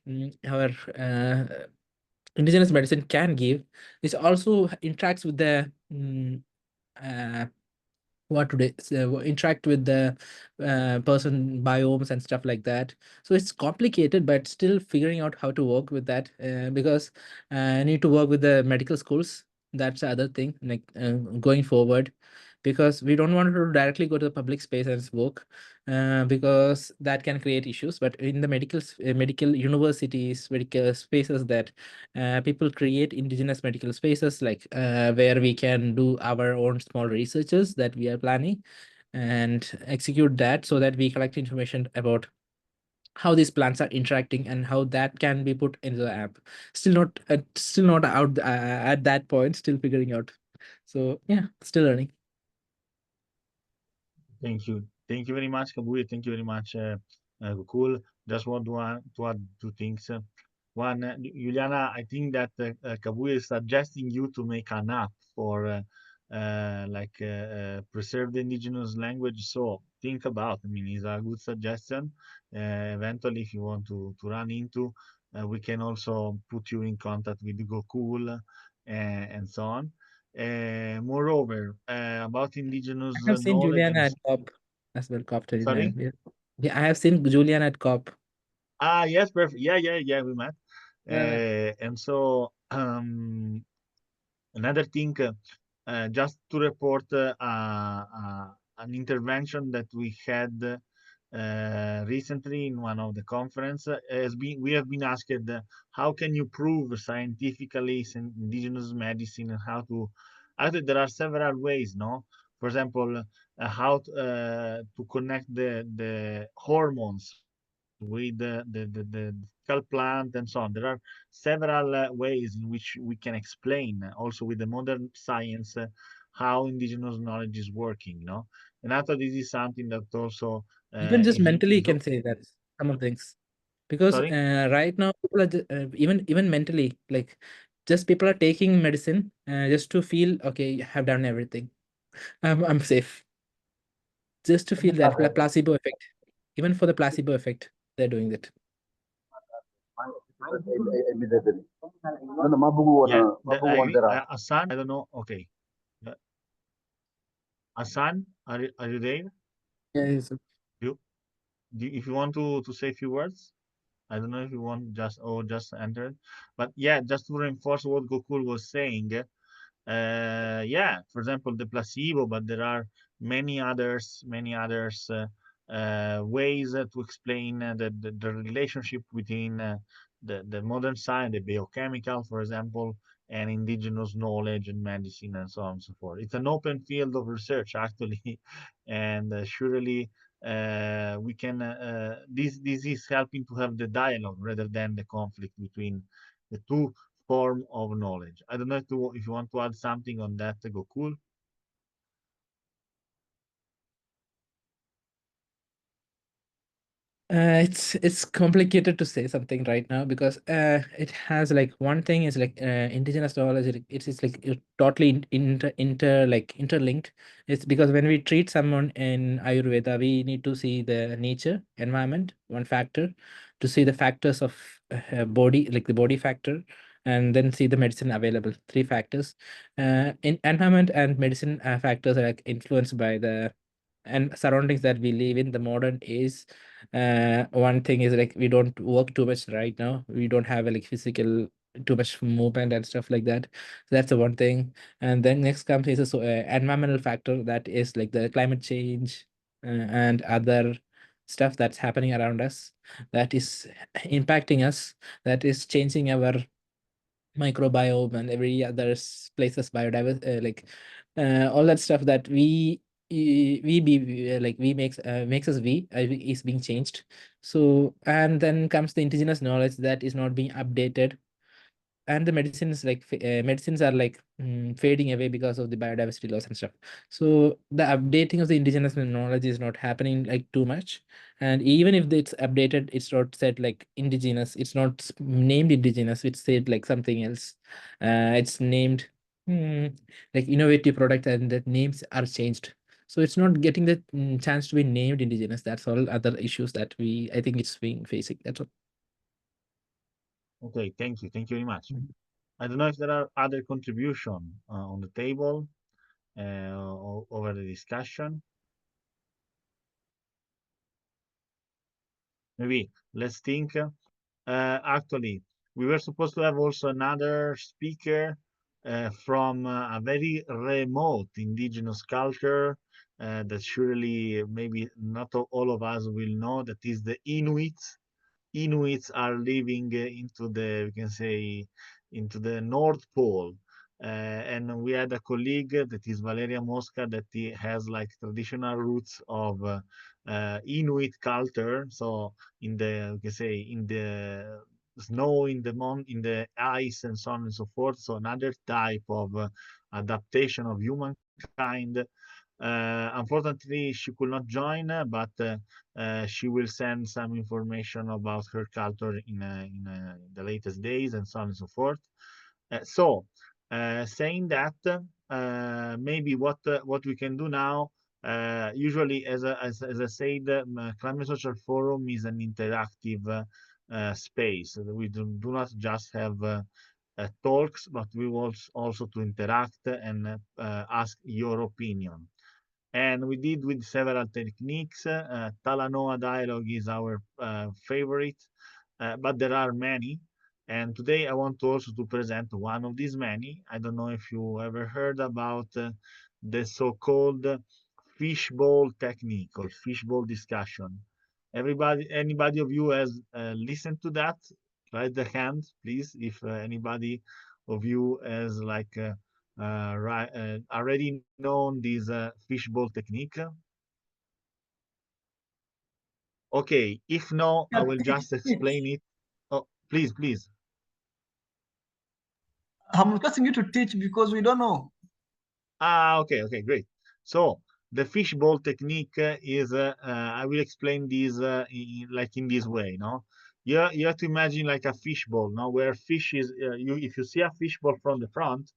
our indigenous medicine can give is also interacts with the uh, what today interact with the person biomes and stuff like that. So it's complicated, but still figuring out how to work with that because I need to work with the medical schools. That's the other thing, like going forward, because we don't want to directly go to the public space and work because that can create issues. But in the medical universities, medical spaces, that people create indigenous medical spaces, like where we can do our own small researches that we are planning and execute that, so that we collect information about how these plants are interacting and how that can be put into the app. Still not out at that point, still figuring out. So yeah, still learning. Thank you. Thank you very much, Kabui. Thank you very much, Gokul. Just want to add two things. One, Juliana, I think that Kabui is suggesting you to make an app for preserve the indigenous language. So think about. I mean, it's a good suggestion. Eventually, if you want to run into, we can also put you in contact with Gokul and so on. Moreover, about I indigenous have seen knowledge Juliana and at COP as well, COP 39. sorry. Yeah. Yeah, I have seen Juliana at COP. Ah, yes, perfect. Yeah, yeah, yeah. We met. Uh, And so another thing, just to report an intervention that we had recently in one of the conference we have been asked how can you prove scientifically indigenous medicine and how to actually there are several ways, no? For example, how to connect the hormones with the physical plant and so on. There are several ways in which we can explain also with the modern science how indigenous knowledge is working, no? And after this is something that also Even just mentally, you is can say that some of things. Because sorry. right now, people are even mentally, like, just people are taking medicine just to feel, okay, I have done everything. I'm safe. Just to feel that placebo effect. Even for the placebo effect, they're doing that. Yeah, Hassan, I don't know. Okay. Uh, Hassan, are you there? Yeah, yes. You, if you want to say a few words, I don't know if you want just enter, but yeah, just to reinforce what Gokul was saying. Yeah, for example, the placebo, but there are many others ways to explain the relationship between the modern science, the biochemical, for example, and indigenous knowledge and medicine and so on and so forth. It's an open field of research, actually, and surely we can. This is helping to have the dialogue rather than the conflict between the two form of knowledge. I don't know if you want to add something on that, Gokul. It's complicated to say something right now because it has like one thing is like indigenous knowledge. It is like totally interlinked. It's because when we treat someone in Ayurveda, we need to see the nature, environment, one factor, to see the factors of body, like the body factor, and then see the medicine available. Three factors. In environment and medicine factors are like influenced by the and surroundings that we live in the modern age. One thing is like we don't work too much right now. We don't have like physical too much movement and stuff like that. So that's the one thing. And then next comes is a environmental factor, that is like the climate change and other stuff that's happening around us, that is impacting us, that is changing our microbiome and every other places biodiversity, like all that stuff that we be like we makes us is being changed. So and then comes the indigenous knowledge that is not being updated, and the medicines like medicines are like fading away because of the biodiversity loss and stuff. So the updating of the indigenous knowledge is not happening like too much. And even if it's updated, it's not said like indigenous, it's not named indigenous, it's said like something else. It's named like innovative product, and the names are changed. So it's not getting the chance to be named indigenous. That's all other issues that I think it's being facing. That's all. Okay, thank you very much. I don't know if there are other contribution on the table over the discussion. Maybe let's think. Actually, we were supposed to have also another speaker from a very remote indigenous culture that surely maybe not all of us will know. That is the Inuits. Inuits are living into the, we can say, into the North Pole. And we had a colleague that is Valeria Mosca that he has like traditional roots of Inuit culture. So in the, we can say, in the snow, in the ice, and so on and so forth. So another type of adaptation of humankind. Unfortunately, she could not join, but she will send some information about her culture in the latest days and so on and so forth. Saying that, maybe what we can do now, usually as I said, Climate Social Forum is an interactive space. We do not just have talks, but we want also to interact and ask your opinion. And we did with several techniques. Talanoa dialogue is our favorite, but there are many. And today I want to also to present one of these many. I don't know if you ever heard about the so-called fishbowl technique or fishbowl discussion. Anybody of you has listened to that? Raise the hand, please, if anybody of you has like already known this fishbowl technique. Okay, if no, I will just explain it. Oh, please, please. I'm requesting you to teach because we don't know. Okay, great. So the fishbowl technique is, I will explain this in this way, no? You have to imagine like a fishbowl, no? Where fish is, if you see a fishbowl from the front,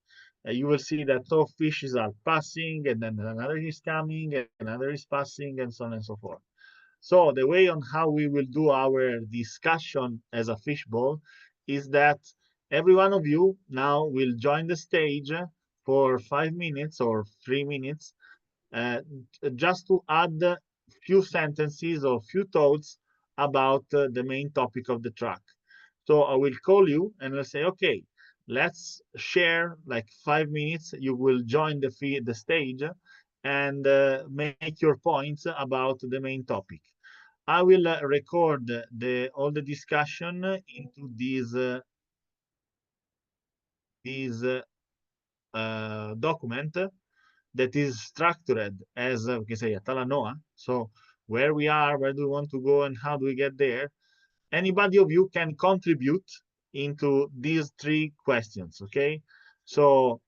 you will see that all fishes are passing, and then another is coming, and another is passing, and so on and so forth. So the way on how we will do our discussion as a fishbowl is that every one of you now will join the stage for 5 minutes or 3 minutes, just to add a few sentences or few thoughts about the main topic of the track. So I will call you and I'll say, okay, let's share like 5 minutes. You will join the stage and make your points about the main topic. I will record all the discussion into this document that is structured as we can say a Talanoa. So where we are, where do we want to go, and how do we get there? Anybody of you can contribute into these 3 questions. Okay, so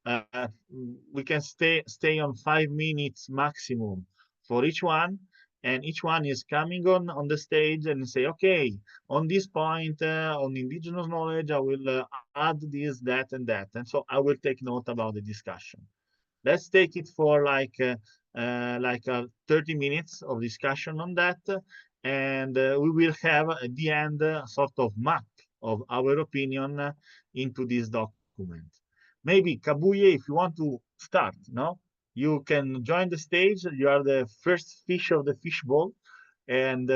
we can stay on 5 minutes maximum for each one, and each one is coming on the stage and say, okay, on this point on indigenous knowledge, I will add this, that, and that, and so I will take note about the discussion. Let's take it for like 30 minutes of discussion on that, and we will have at the end a sort of map of our opinion into this document. Maybe Kabuye, if you want to start, no? You can join the stage. You are the first fish of the fishbowl, and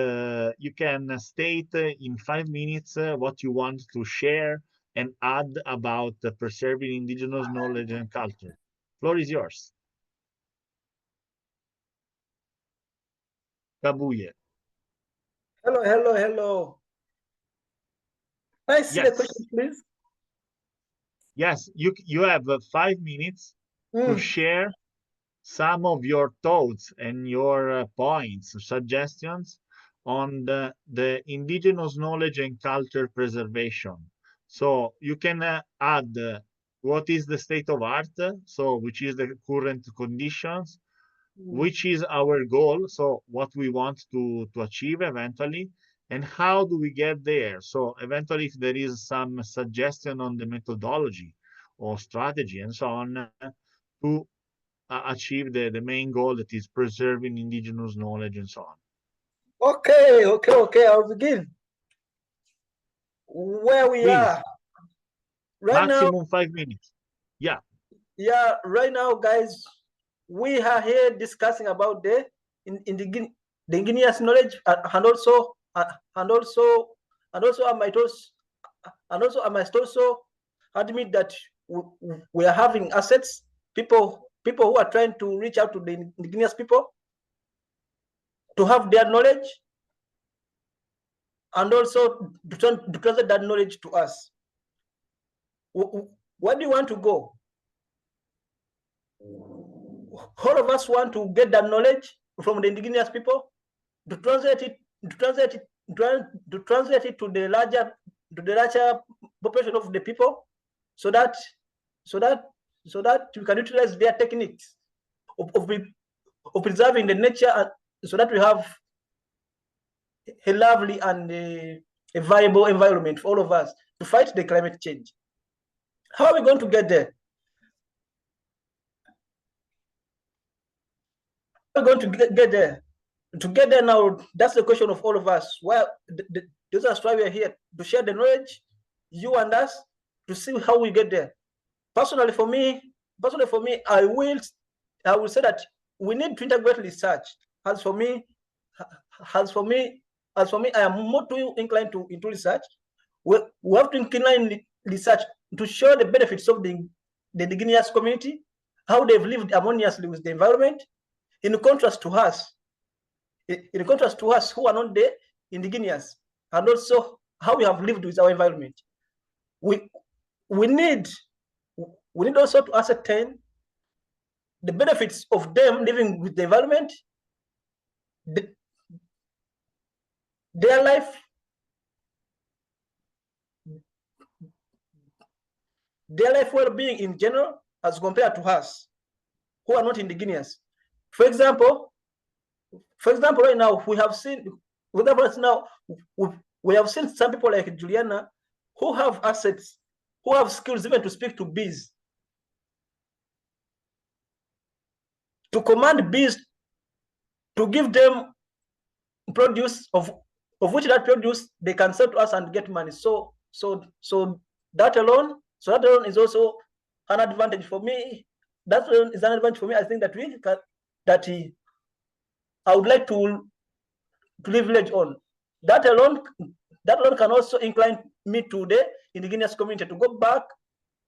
you can state in 5 minutes what you want to share and add about preserving indigenous knowledge and culture. Floor is yours. Kabuye. Hello. Can I see the question, please? Yes, you have 5 minutes to share some of your thoughts and your points, suggestions on the indigenous knowledge and culture preservation. So you can add what is the state of art, so which is the current conditions, which is our goal, so what we want to achieve eventually, and how do we get there. So eventually, if there is some suggestion on the methodology or strategy and so on to achieve the main goal, that is preserving indigenous knowledge and so on. Okay, I'll begin. Where we Please. are right Maximum now, 5 minutes. Yeah, right now, guys, we are here discussing about the indigenous knowledge, and also I must also admit that we are having assets, people who are trying to reach out to the indigenous people to have their knowledge, and also to translate that knowledge to us. Where do you want to go? All of us want to get that knowledge from the indigenous people to translate it to the larger population of the people, so that we can utilize their techniques of preserving the nature, so that we have a lovely and a viable environment for all of us to fight the climate change. How are we going to get there? How are we going to get there? To get there now, that's the question of all of us. Well, that's why we are here, to share the knowledge, you and us, to see how we get there. Personally for me, I will say that we need to integrate research. As for me, I am more too inclined into research. We have to incline research to show the benefits of the indigenous community, how they've lived harmoniously with the environment, in contrast to us, who are not the indigenous, and also how we have lived with our environment. We need also to ascertain the benefits of them living with the environment, their life, well-being in general, as compared to us who are not indigenous. For example, right now we have seen, we have seen some people like Juliana who have assets, who have skills even to speak to bees, to command bees, to give them produce of which that produce they can sell to us and get money. So that alone is also an advantage for me. That alone is an advantage for me. I think that I would like to leverage on. That alone can also incline me to the indigenous community to go back,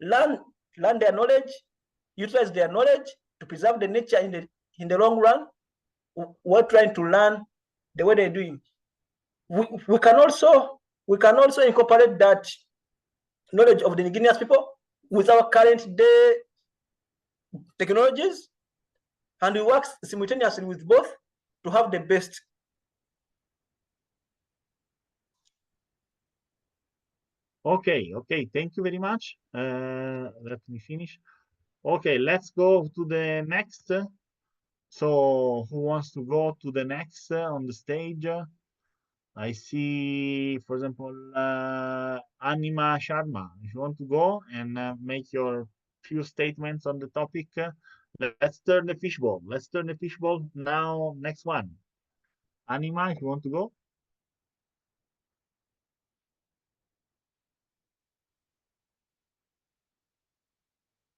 learn their knowledge, utilize their knowledge to preserve the nature in the long run. We're trying to learn the way they're doing. We can also incorporate that knowledge of the indigenous people with our current day technologies, and we work simultaneously with both to have the best. Okay, thank you very much. Let me finish. Okay, let's go to the next. So who wants to go to the next on the stage? I see, for example, Anima Sharma. If you want to go and make your few statements on the topic, let's turn the fishbowl. Let's turn the fishbowl now. Next one. Anima, if you want to go.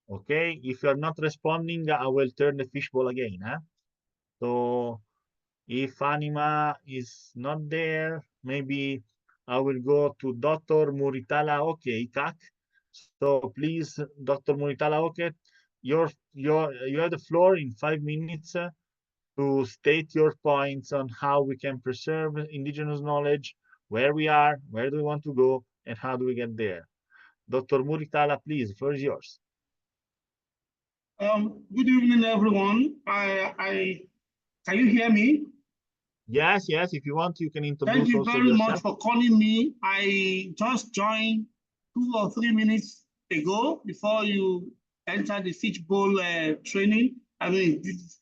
Okay, if you're not responding, I will turn the fishbowl again. So if Anima is not there, maybe I will go to Dr. Muritala Oke, ICAC. So please, Dr. Muritala Oke, you have the floor in 5 minutes to state your points on how we can preserve indigenous knowledge, where we are, where do we want to go, and how do we get there. Dr. Muritala, please, the floor is yours. Good evening, everyone. Can you hear me? Yes, if you want, you can introduce Thank you also very yourself. much for calling me. I just joined 2 or 3 minutes ago before you entered the fishbowl training,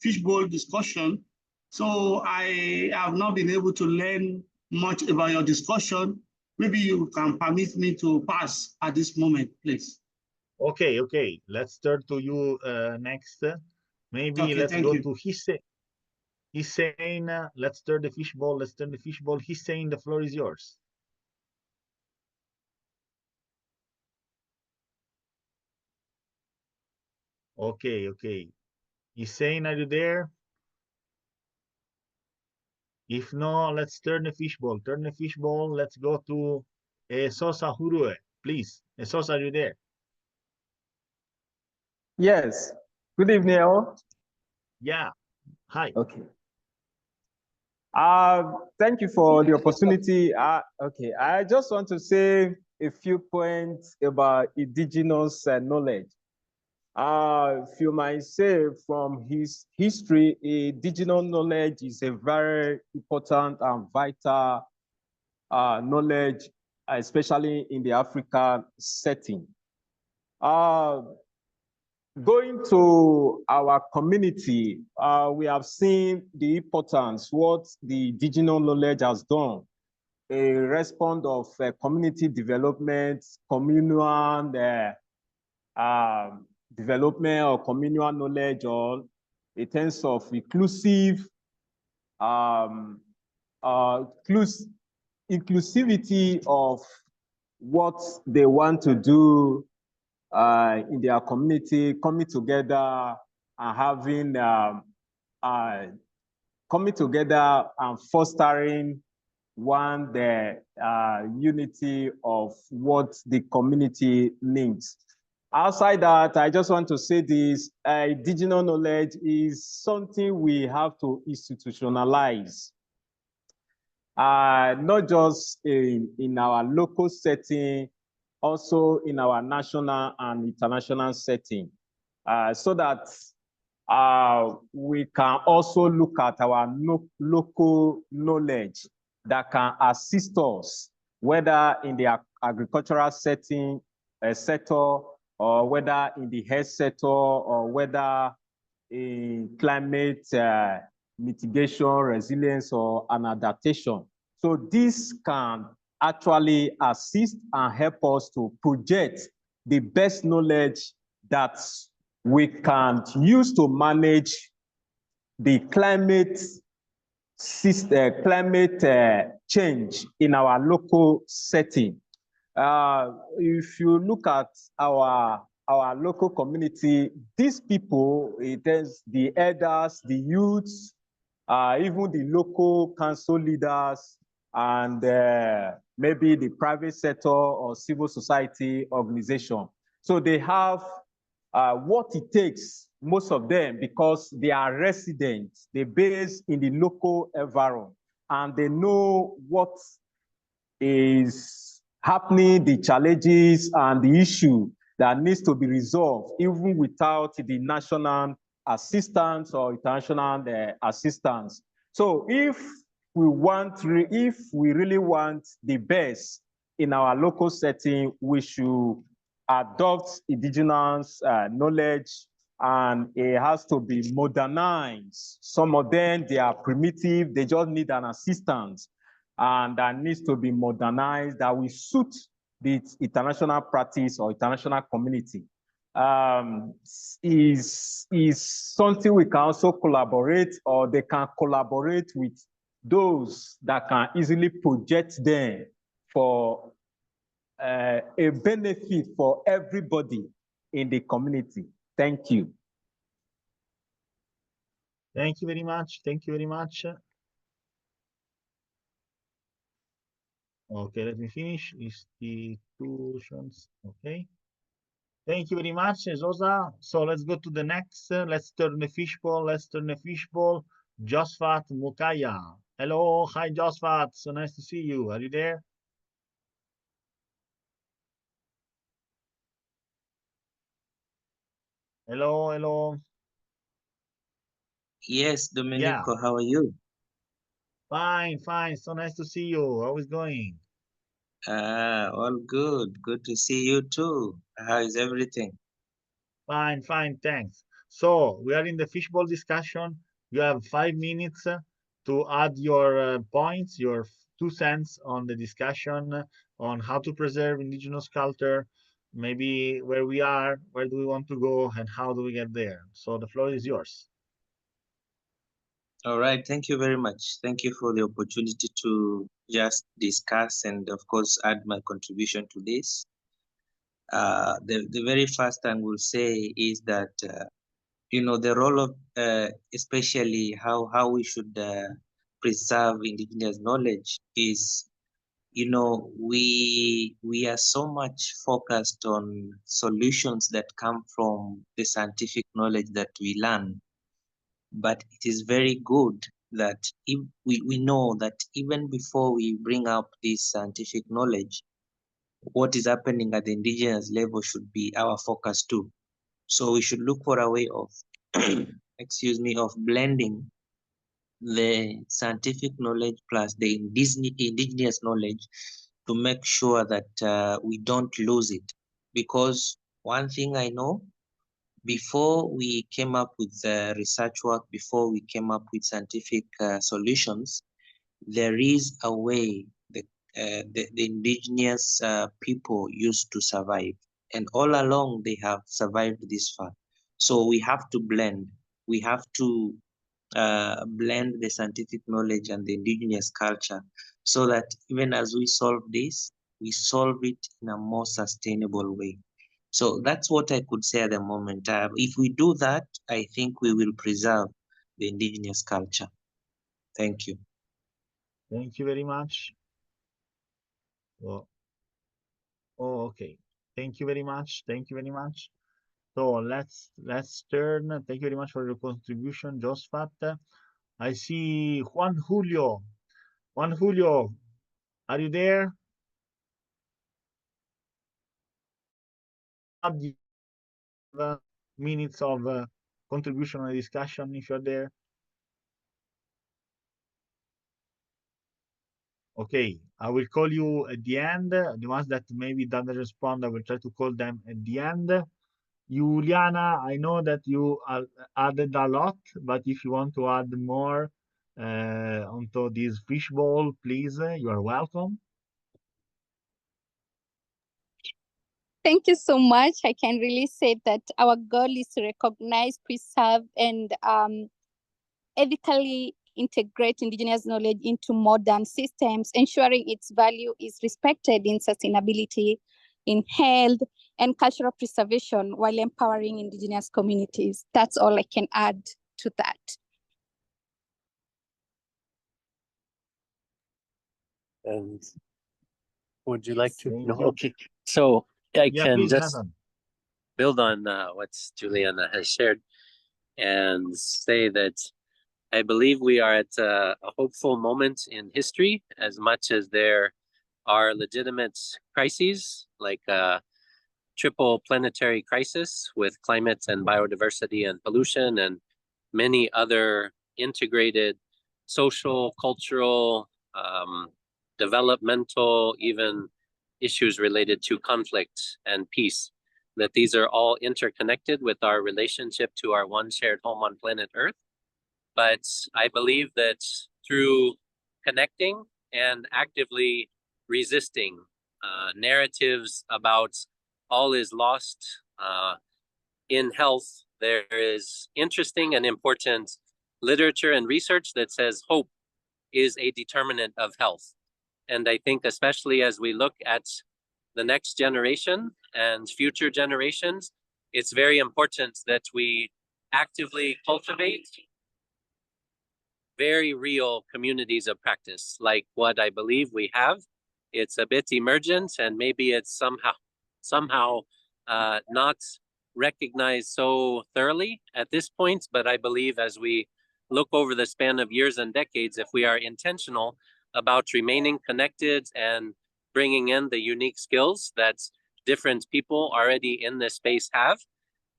fishbowl discussion. So I have not been able to learn much about your discussion. Maybe you can permit me to pass at this moment, please. Okay. Let's turn to you next. Maybe okay, let's go to Hussein. Hussein, let's turn the fishbowl. Hussein, the floor is yours. Okay. Hussein, are you there? If no, let's turn the fishbowl. Let's go to Sosa Hurue, please. Sosa, are you there? Yes. Good evening, all. Yeah. Hi. Okay. Thank you for the opportunity. Okay, I just want to say a few points about indigenous knowledge. If you might say from his history, indigenous knowledge is a very important and vital knowledge, especially in the African setting. Going to our community, we have seen the importance, what the indigenous knowledge has done, a response of community development, communal development or communal knowledge, or in terms of inclusivity of what they want to do in their community, coming together and having coming together and fostering the unity of what the community needs. Outside that, I just want to say this, indigenous knowledge is something we have to institutionalize. Not just in our local setting, also in our national and international setting, so that we can also look at our local knowledge that can assist us, whether in the agricultural setting, sector, or whether in the health sector, or whether in climate mitigation, resilience, or an adaptation. So this can actually assist and help us to project the best knowledge that we can use to manage the climate system, climate change in our local setting. If you look at our local community, these people, it is the elders, the youths, even the local council leaders, and maybe the private sector or civil society organization. So they have what it takes, most of them, because they are residents, they base in the local environment, and they know what is happening, the challenges and the issue that needs to be resolved, even without the national assistance or international assistance. So if we really want the best in our local setting, we should adopt indigenous knowledge, and it has to be modernized. Some of them, they are primitive, they just need an assistance, and that needs to be modernized, that will suit the international practice or international community. Is something we can also collaborate, or they can collaborate with those that can easily project them for a benefit for everybody in the community. Thank you. Thank you very much. Thank you very much. Okay, let me finish. Institutions. Okay. Thank you very much, Zosa. So let's go to the next. Let's turn the fishbowl. Let's turn the fishbowl. Josfat Mukaya. Hello. Hi, Josfat. So nice to see you. Are you there? Hello, hello. Yes, Domenico, how are you? Fine, fine. So nice to see you. How is going? All good. Good to see you too. How is everything? Fine, fine, thanks. So we are in the fishbowl discussion. You have 5 minutes to add your points, your 2 cents on the discussion on how to preserve indigenous culture, maybe where we are, where do we want to go, and how do we get there. So the floor is yours. All right. Thank you very much. Thank you for the opportunity to just discuss and, of course, add my contribution to this. The very first thing I will say is that, the role of, especially how we should preserve indigenous knowledge is, we are so much focused on solutions that come from the scientific knowledge that we learn. But it is very good that if we know that even before we bring up this scientific knowledge, what is happening at the indigenous level should be our focus too. So we should look for a way of, of blending the scientific knowledge plus the indigenous knowledge to make sure that we don't lose it. Because one thing I know, before we came up with research work, before we came up with scientific solutions, there is a way the indigenous people used to survive. And all along, they have survived this far. So we have to blend. We have to blend the scientific knowledge and the indigenous culture so that even as we solve this, we solve it in a more sustainable way. So that's what I could say at the moment. If we do that, I think we will preserve the indigenous culture. Thank you. Thank you very much. Well, oh, okay. Thank you very much. Thank you very much. So let's turn. Thank you very much for your contribution, Josephat. I see Juan Julio. Juan Julio, are you there? Minutes of contribution and discussion if you're there. Okay, I will call you at the end. The ones that maybe doesn't respond, I will try to call them at the end. Juliana, I know that you added a lot, but if you want to add more onto this fishbowl, please, you are welcome. Thank you so much. I can really say that our goal is to recognize, preserve, and ethically integrate indigenous knowledge into modern systems, ensuring its value is respected in sustainability, in health, and cultural preservation while empowering indigenous communities. That's all I can add to that. And would you like to? Thank No, you. okay. So I Yeah, can please, just Nathan. build on what Juliana has shared and say that I believe we are at a hopeful moment in history, as much as there are legitimate crises like triple planetary crisis with climate and biodiversity and pollution and many other integrated social, cultural, developmental, even issues related to conflict and peace, that these are all interconnected with our relationship to our one shared home on planet Earth. But I believe that through connecting and actively resisting narratives about all is lost in health, there is interesting and important literature and research that says hope is a determinant of health. And I think especially as we look at the next generation and future generations, it's very important that we actively cultivate very real communities of practice, like what I believe we have. It's a bit emergent, and maybe it's somehow not recognized so thoroughly at this point. But I believe as we look over the span of years and decades, if we are intentional about remaining connected and bringing in the unique skills that different people already in this space have,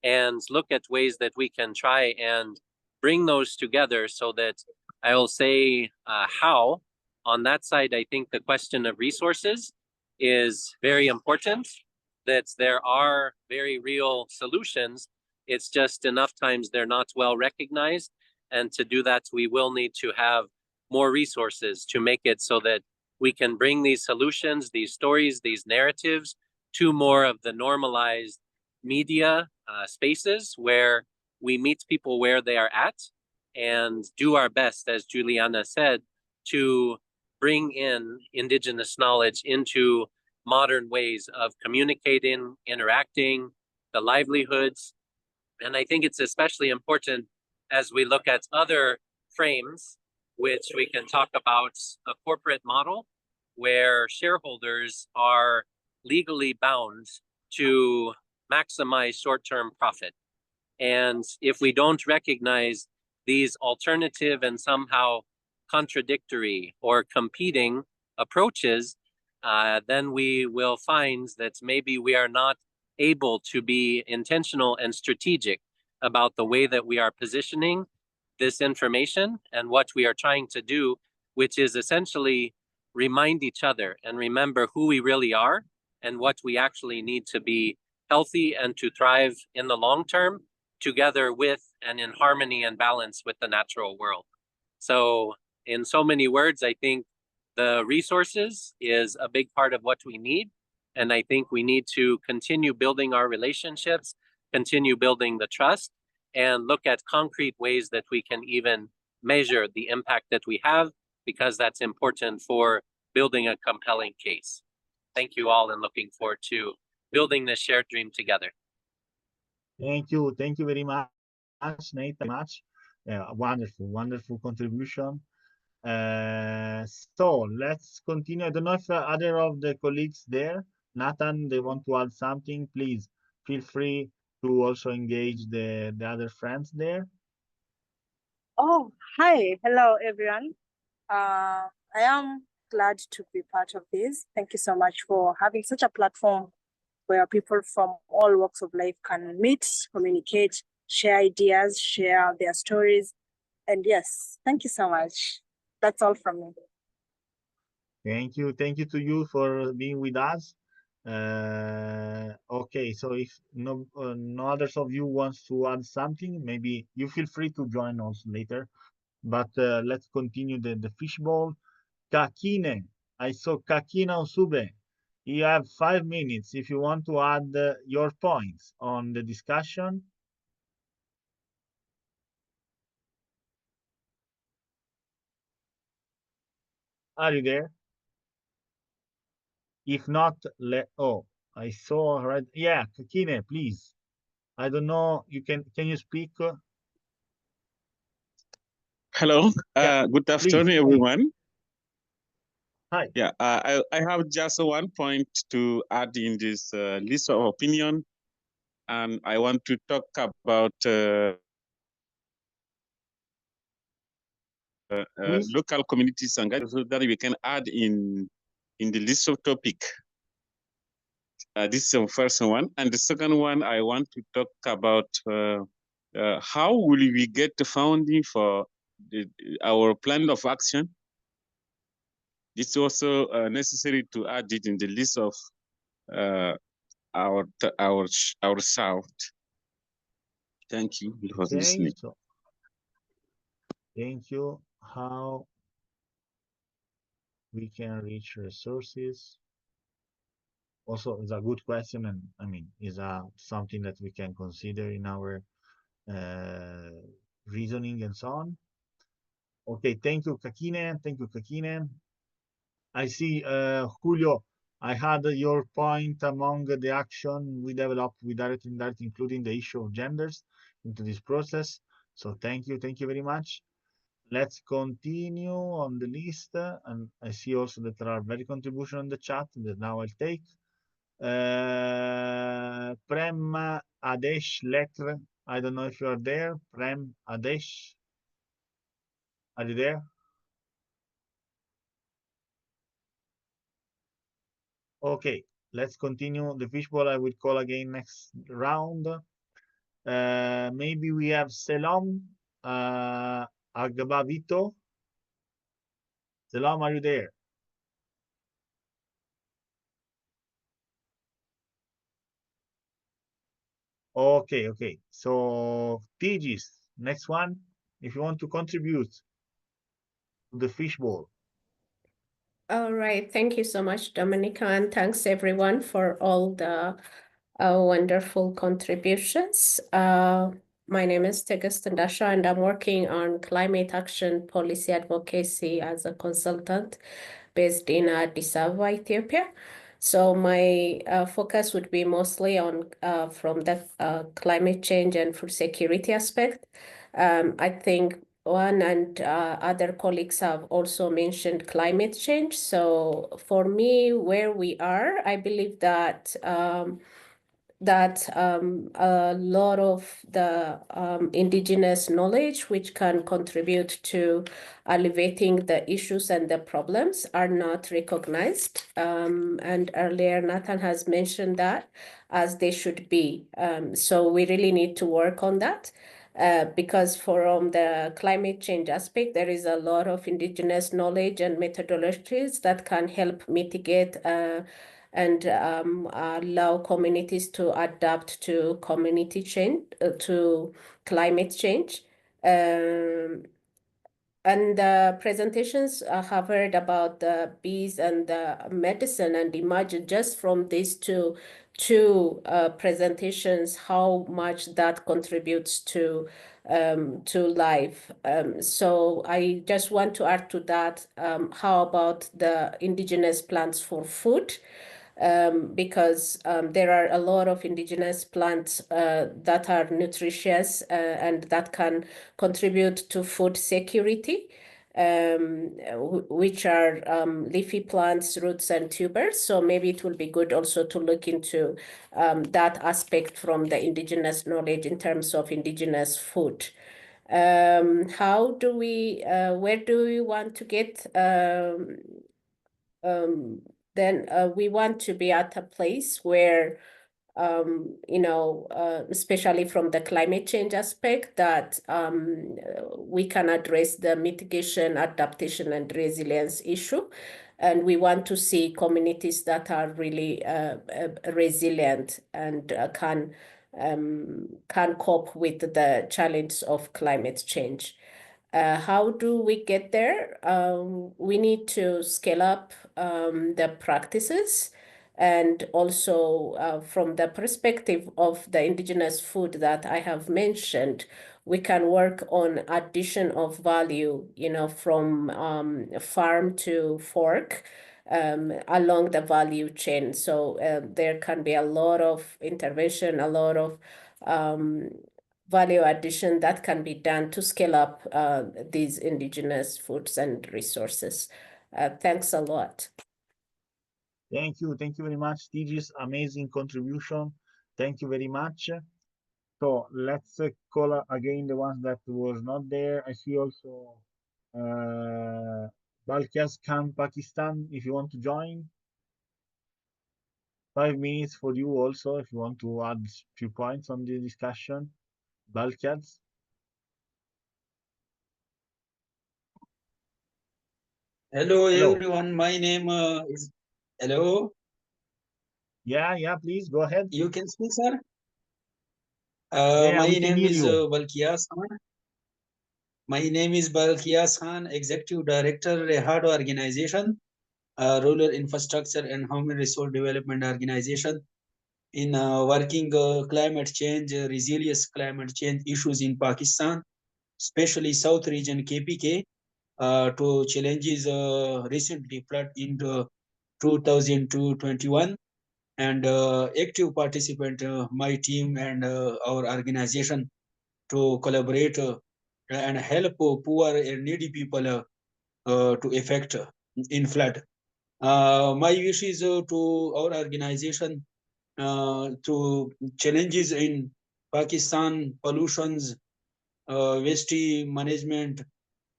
and look at ways that we can try and bring those together so that I will say how. On that side, I think the question of resources is very important, that there are very real solutions. It's just enough times they're not well recognized. And to do that, we will need to have more resources to make it so that we can bring these solutions, these stories, these narratives to more of the normalized media spaces where we meet people where they are at and do our best, as Juliana said, to bring in indigenous knowledge into modern ways of communicating, interacting, the livelihoods. And I think it's especially important as we look at other frames, which we can talk about a corporate model where shareholders are legally bound to maximize short-term profit. And if we don't recognize these alternative and somehow contradictory or competing approaches, then we will find that maybe we are not able to be intentional and strategic about the way that we are positioning this information and what we are trying to do, which is essentially remind each other and remember who we really are and what we actually need to be healthy and to thrive in the long term together with and in harmony and balance with the natural world. So in so many words, I think the resources is a big part of what we need. And I think we need to continue building our relationships, continue building the trust, and look at concrete ways that we can even measure the impact that we have, because that's important for building a compelling case. Thank you all, and looking forward to building this shared dream together. Thank you very much, Nathan. Much, wonderful contribution. So let's continue. I don't know if other of the colleagues there Nathan, they want to add something, please feel free to also engage the other friends there. Oh, hi. Hello, everyone. I am glad to be part of this. Thank you so much for having such a platform where people from all walks of life can meet, communicate, share ideas, share their stories. And yes, thank you so much. That's all from me. Thank you. Thank you to you for being with us. Okay, so if no others of you wants to add something, maybe you feel free to join us later. But let's continue the fishbowl. Kakine, I saw Kakina Osube. You have 5 minutes if you want to add your points on the discussion. Are you there? If not, I saw right. Yeah, Kakine, please. I don't know. Can you speak? Hello, Yeah, good please. afternoon, everyone. Hi. Yeah, I have just one point to add in this list of opinion, and I want to talk about local communities and so that we can add in the list of topic. This is the first one, and the second one I want to talk about how will we get the funding for our plan of action. It's also necessary to add it in the list of our south. Thank you for listening. Thank you. How we can reach resources? Also, it's a good question, and I mean, is something that we can consider in our reasoning and so on. Okay, thank you, Kakine. Thank you, Kakine. I see, Julio, I had your point among the action we developed with direct and indirect, including the issue of genders into this process. So thank you very much. Let's continue on the list. And I see also that there are very contributions in the chat that now I'll take. Prem Adesh Lekr. I don't know if you are there. Prem Adesh. Are you there? Okay, let's continue the fishbowl. I will call again next round. Maybe we have Selam Agbavito. Selam, are you there? Okay. So Tigis, next one. If you want to contribute to the fishbowl. All right. Thank you so much, Dominica, and thanks everyone for all the wonderful contributions. My name is Tegas Tandasha, and I'm working on climate action policy advocacy as a consultant based in Addis Ababa, Ethiopia. So my focus would be mostly on from the climate change and food security aspect. I think one and other colleagues have also mentioned climate change. So for me, where we are, I believe that a lot of the indigenous knowledge which can contribute to alleviating the issues and the problems are not recognized. And earlier Nathan has mentioned that as they should be. So we really need to work on that. Because from the climate change aspect, there is a lot of indigenous knowledge and methodologies that can help mitigate and allow communities to adapt to community change, to climate change. And the presentations have heard about the bees and the medicine, and imagine just from these two presentations how much that contributes to life. So I just want to add to that, how about the indigenous plants for food? Because there are a lot of indigenous plants that are nutritious and that can contribute to food security. which are leafy plants, roots, and tubers. So maybe it will be good also to look into that aspect from the indigenous knowledge in terms of indigenous food. How do we, where do we want to get? Then we want to be at a place where especially from the climate change aspect, that we can address the mitigation, adaptation, and resilience issue. And we want to see communities that are really resilient and can cope with the challenge of climate change. How do we get there? We need to scale up the practices, and also from the perspective of the indigenous food that I have mentioned, we can work on addition of value, from farm to fork along the value chain. So there can be a lot of intervention, a lot of value addition that can be done to scale up these indigenous foods and resources. Thanks a lot. Thank you very much, Tigis. Amazing contribution. Thank you very much. So let's call again the ones that was not there. I see also Balkias Khan, Pakistan, if you want to join. 5 minutes for you also, if you want to add a few points on the discussion. Balkias. Hello, everyone. My name is. Hello. Yeah, please go ahead. You can speak, sir. Yeah, my we can name hear is you. Balkias Khan. My name is Balkias Khan, Executive Director, Rehad Organization, Rural Infrastructure and Human Resource Development Organization, in working climate change, resilience climate change issues in Pakistan, especially South region KPK, to challenges recently flood in 2021, and active participant, my team and our organization, to collaborate and help poor and needy people to affect in flood. My wish is to our organization to challenges in Pakistan, pollutions, waste management,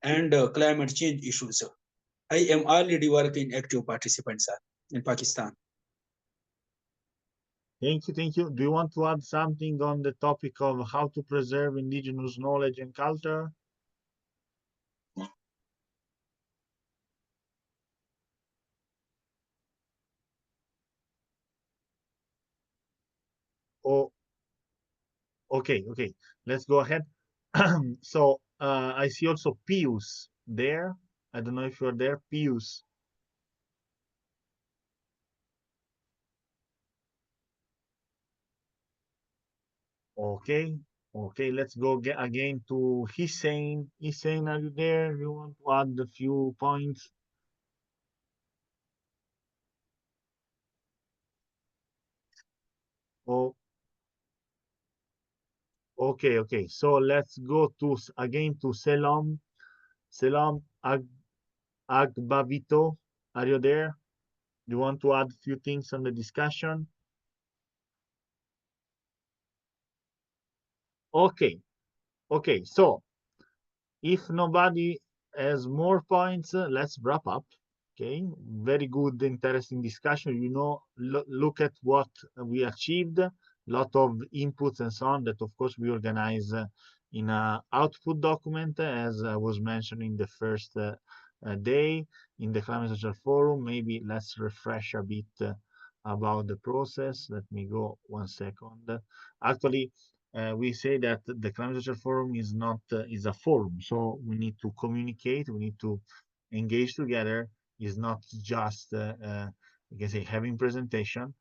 and climate change issues. I am already working active participants in Pakistan. Thank you. Do you want to add something on the topic of how to preserve indigenous knowledge and culture? Oh, okay. Let's go ahead. So I see also Pius there. I don't know if you're there, Pius. Okay. Let's go again to Hussein. Hussein, are you there? You want to add a few points? Oh, okay. So let's go to again to Selam. Selam Agbavito. Are you there? Do you want to add a few things on the discussion? Okay. So if nobody has more points, let's wrap up. Okay, very good, interesting discussion. Look at what we achieved, lot of inputs and so on that, of course, we organize in a output document, as I was mentioning the first day in the Climate Social Forum. Maybe let's refresh a bit about the process. Let me go 1 second. Actually, we say that the Climate Social Forum is not is a forum, so we need to communicate, we need to engage together. Is not just you can say having presentation.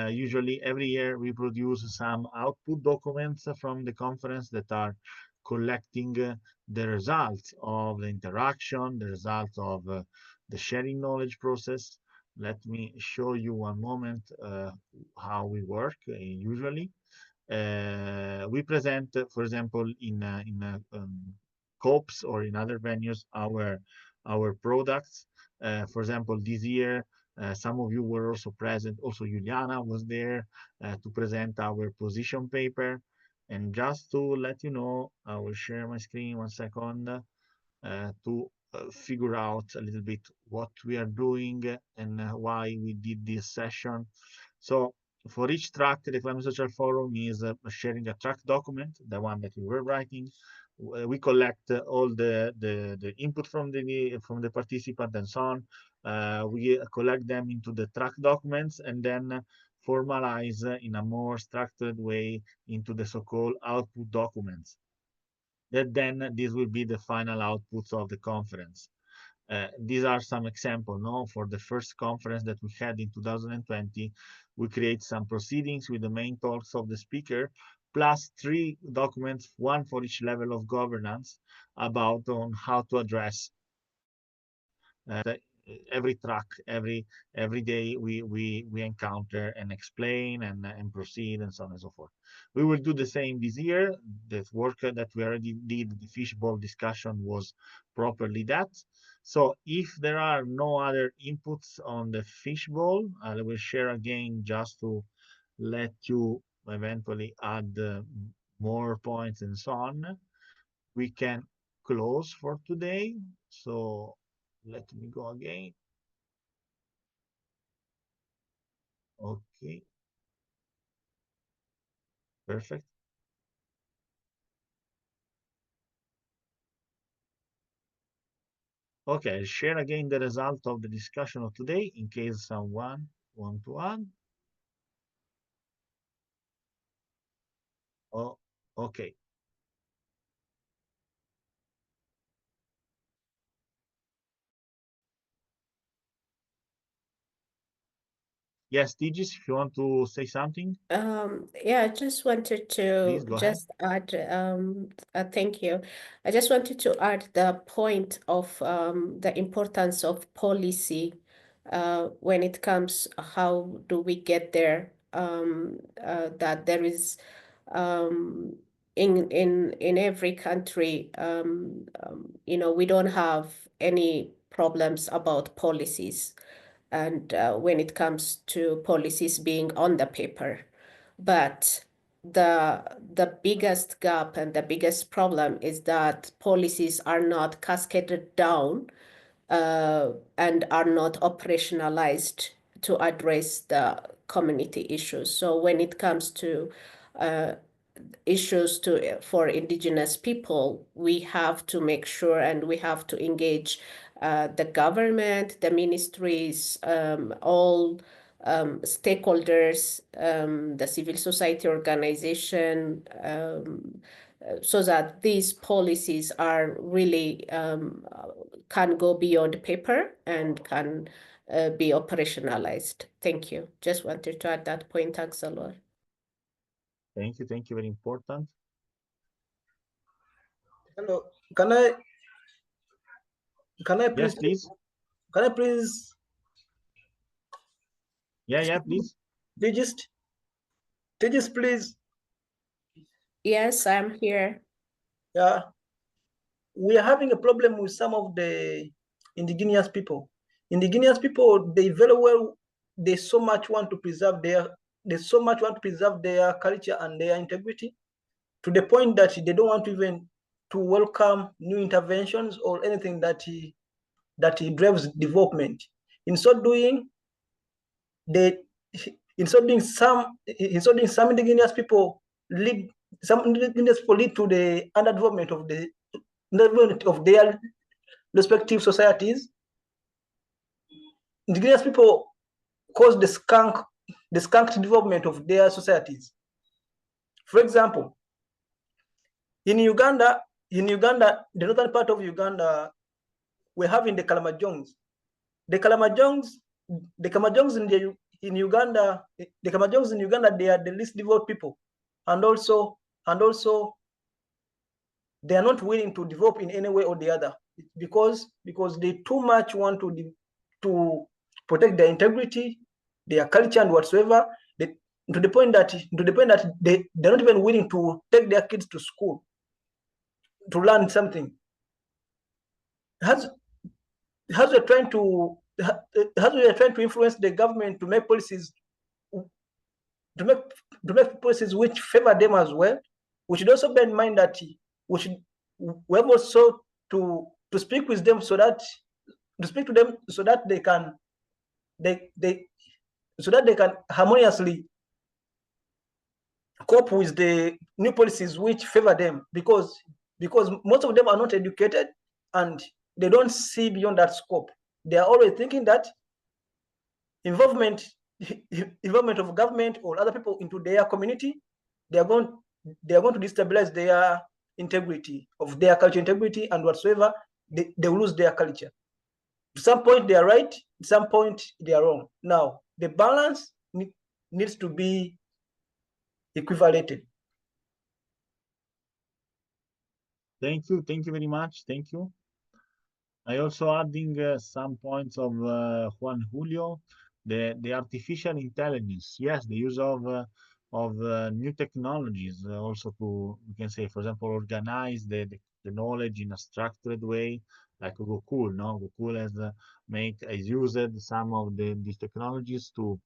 Usually every year we produce some output documents from the conference that are collecting the results of the interaction, the results of the sharing knowledge process. Let me show you 1 moment how we work usually. We present, for example, in COPs or in other venues our products. For example, this year, some of you were also present. Also, Juliana was there to present our position paper. And just to let you know, I will share my screen 1 second to figure out a little bit what we are doing and why we did this session. So for each track, the Climate Social Forum is sharing a track document, the one that we were writing. We collect all the input from the participant and so on. We collect them into the track documents and then formalize in a more structured way into the so-called output documents. That then this will be the final outputs of the conference. These are some examples. No, for the first conference that we had in 2020, we create some proceedings with the main talks of the speaker, plus 3 documents, one for each level of governance, about on how to address every track, every day we encounter and explain and proceed and so on and so forth. We will do the same this year. The work that we already did, the fishbowl discussion, was properly that. So if there are no other inputs on the fishbowl, I will share again just to let you eventually add more points and so on. We can close for today. So let me go again. Okay. Perfect. Okay, I'll share again the result of the discussion of today in case someone want to add. Oh, okay. Yes, Tigis, if you want to say something. Yeah, I just wanted to Please go ahead. just add, thank you. I just wanted to add the point of the importance of policy when it comes, how do we get there? That there is in every country, you know, we don't have any problems about policies, and when it comes to policies being on the paper. But the biggest gap and the biggest problem is that policies are not cascaded down and are not operationalized to address the community issues. So when it comes to issues for Indigenous people, we have to make sure and we have to engage the government, the ministries, all stakeholders, the civil society organization, so that these policies are really can go beyond paper and can be operationalized. Thank you. Just wanted to add that point. Thanks a lot. Thank you. Thank you. Very important. Hello. Can I please? Yes, please. Can I please? Yeah, please. Tigis, please. Yes, I'm here. Yeah. We are having a problem with some of the indigenous people. Indigenous people, they very well, they so much want to preserve their culture and their integrity, to the point that they don't want even to welcome new interventions or anything that drives development. In so doing, some indigenous people lead to the underdevelopment of their respective societies. Indigenous people cause the skunked development of their societies. For example, in Uganda, the northern part of Uganda, we're having the Kalamajongs. The Kalamajongs in Uganda, they are the least developed people, and also they are not willing to develop in any way or the other, because they too much want to protect their integrity, their culture, and whatsoever. To the point that they're not even willing to take their kids to school to learn something. as we're trying to influence the government to make policies which favor them as well, we should also bear in mind that we have also to speak with them so that they can harmoniously cope with the new policies which favor them, because most of them are not educated and they don't see beyond that scope. They are always thinking that involvement of government or other people into their community, they are going to destabilize their integrity of their culture integrity, and whatsoever, they will lose their culture. At some point they are right, at some point they are wrong. Now the balance needs to be equivalated. Thank you very much. Thank you. I also adding some points of Juan Julio, the artificial intelligence. Yes, the use of new technologies also to, we can say, for example, organize the knowledge in a structured way, like Gokul. No, Gokul has has used some of these technologies to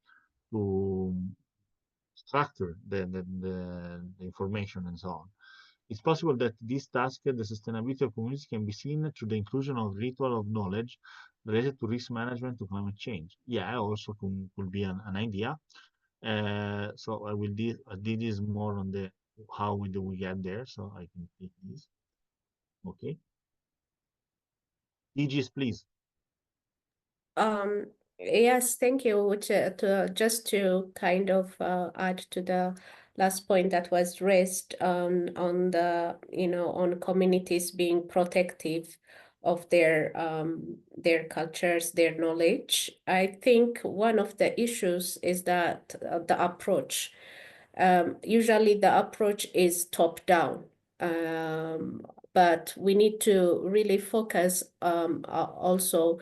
structure the information and so on. It's possible that this task, the sustainability of communities, can be seen through the inclusion of ritual of knowledge related to risk management to climate change. Yeah, also could be an idea. So I did this more on the how do we get there. So I can take this. Okay. Aegis, please. Yes, thank you. Just to kind of add to the last point that was raised on the, on communities being protective of their cultures, their knowledge. I think one of the issues is that the approach. Usually the approach is top down. But we need to really focus also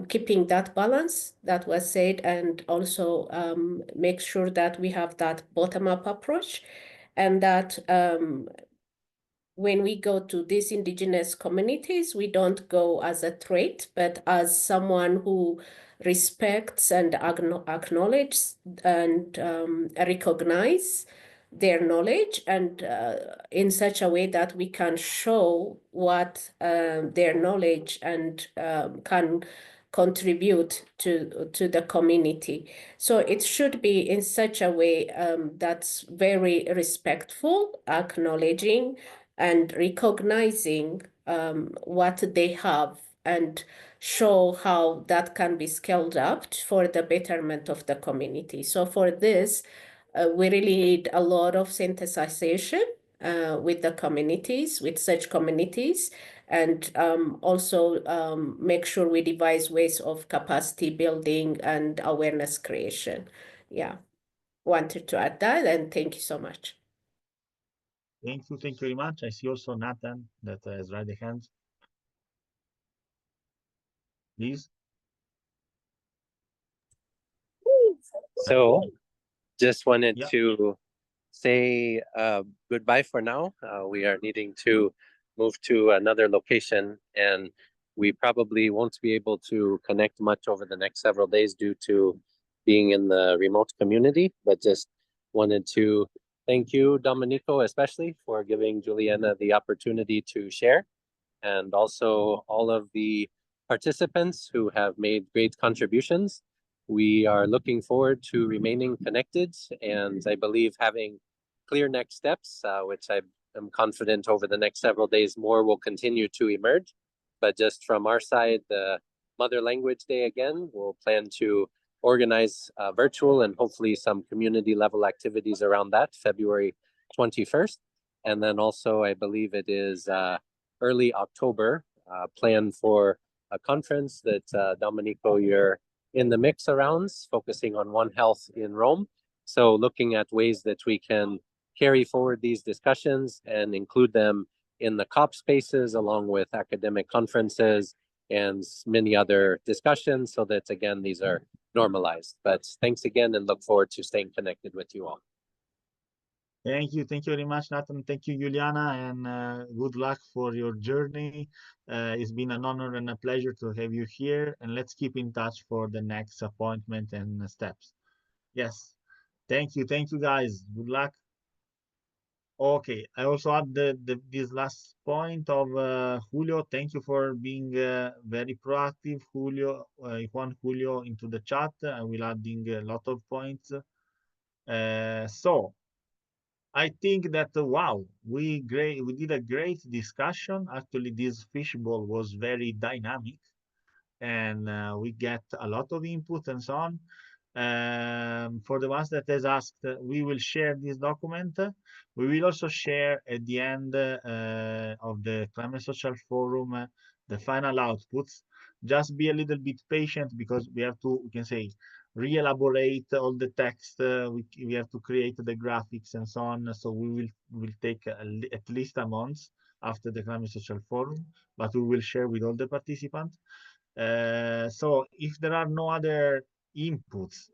keeping that balance that was said, and also make sure that we have that bottom-up approach, and that when we go to these indigenous communities, we don't go as a threat, but as someone who respects and acknowledges and recognize their knowledge, and in such a way that we can show what their knowledge and can contribute to the community. So it should be in such a way that's very respectful, acknowledging and recognizing what they have, and show how that can be scaled up for the betterment of the community. So for this, we really need a lot of sensitization with the communities, with such communities, and also make sure we devise ways of capacity building and awareness creation. Yeah, wanted to add that, and thank you so much. Thank you very much. I see also Nathan that has raised the hand. Please. So just wanted to say goodbye for now. We are needing to move to another location, and we probably won't be able to connect much over the next several days due to being in the remote community, but just wanted to thank you, Domenico, especially for giving Juliana the opportunity to share, and also all of the participants who have made great contributions. We are looking forward to remaining connected, and I believe having clear next steps, which I am confident over the next several days more will continue to emerge. But just from our side, the Mother Language Day again, we'll plan to organize virtual and hopefully some community level activities around that, February 21st. And then also, I believe it is early October, planned for a conference that Domenico, you're in the mix around, focusing on One Health in Rome. So looking at ways that we can carry forward these discussions and include them in the COP spaces, along with academic conferences and many other discussions, so that, again, these are normalized. But thanks again, and look forward to staying connected with you all. Thank you very much, Nathan. Thank you, Juliana, and good luck for your journey. It's been an honor and a pleasure to have you here, and let's keep in touch for the next appointment and steps. Yes, thank you, guys. Good luck. Okay, I also add this last point of Julio. Thank you for being very proactive, Julio. Juan Julio into the chat. I will adding a lot of points. So I think that wow, we did a great discussion. Actually, this fishbowl was very dynamic, and we get a lot of input and so on. For the ones that has asked, we will share this document. We will also share at the end of the Climate Social Forum the final outputs. Just be a little bit patient because we have to, we can say, re-elaborate all the text. We have to create the graphics and so on. So will take at least a month after the Climate Social Forum, but we will share with all the participants. So if there are no other inputs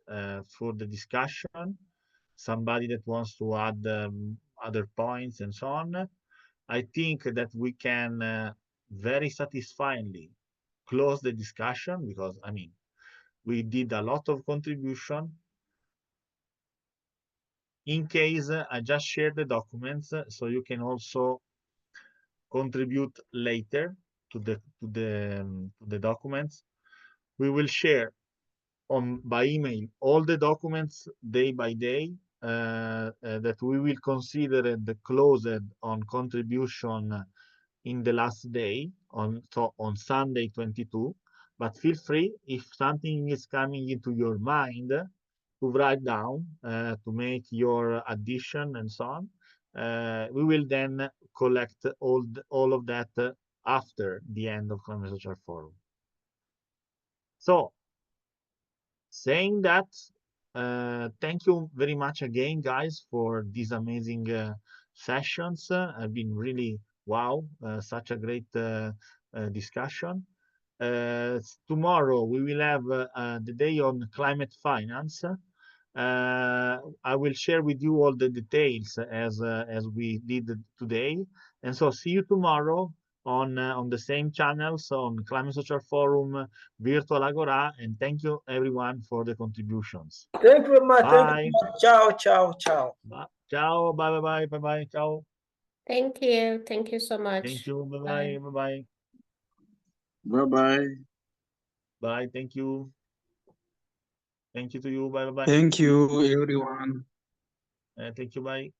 for the discussion, somebody that wants to add other points and so on, I think that we can very satisfyingly close the discussion because, I mean, we did a lot of contribution. In case I just share the documents, so you can also contribute later to the documents. We will share by email all the documents day by day that we will consider the closed on contribution in the last day on Sunday 22. But feel free if something is coming into your mind to write down to make your addition and so on. We will then collect all of that after the end of Climate Social Forum. So saying that, thank you very much again, guys, for these amazing sessions. I've been really, wow, such a great discussion. Tomorrow we will have the day on climate finance. I will share with you all the details as we did today. And so see you tomorrow on the same channels on Climate Social Forum, Virtual Agora, and thank you everyone for the contributions. Thank you very much. Bye. Thank you. Ciao, ciao, ciao. Ciao, bye, ciao. Thank you. Thank you so much. Thank you, bye. Bye. Bye, thank you. Thank you to you, bye. Thank you, everyone. Thank you, bye.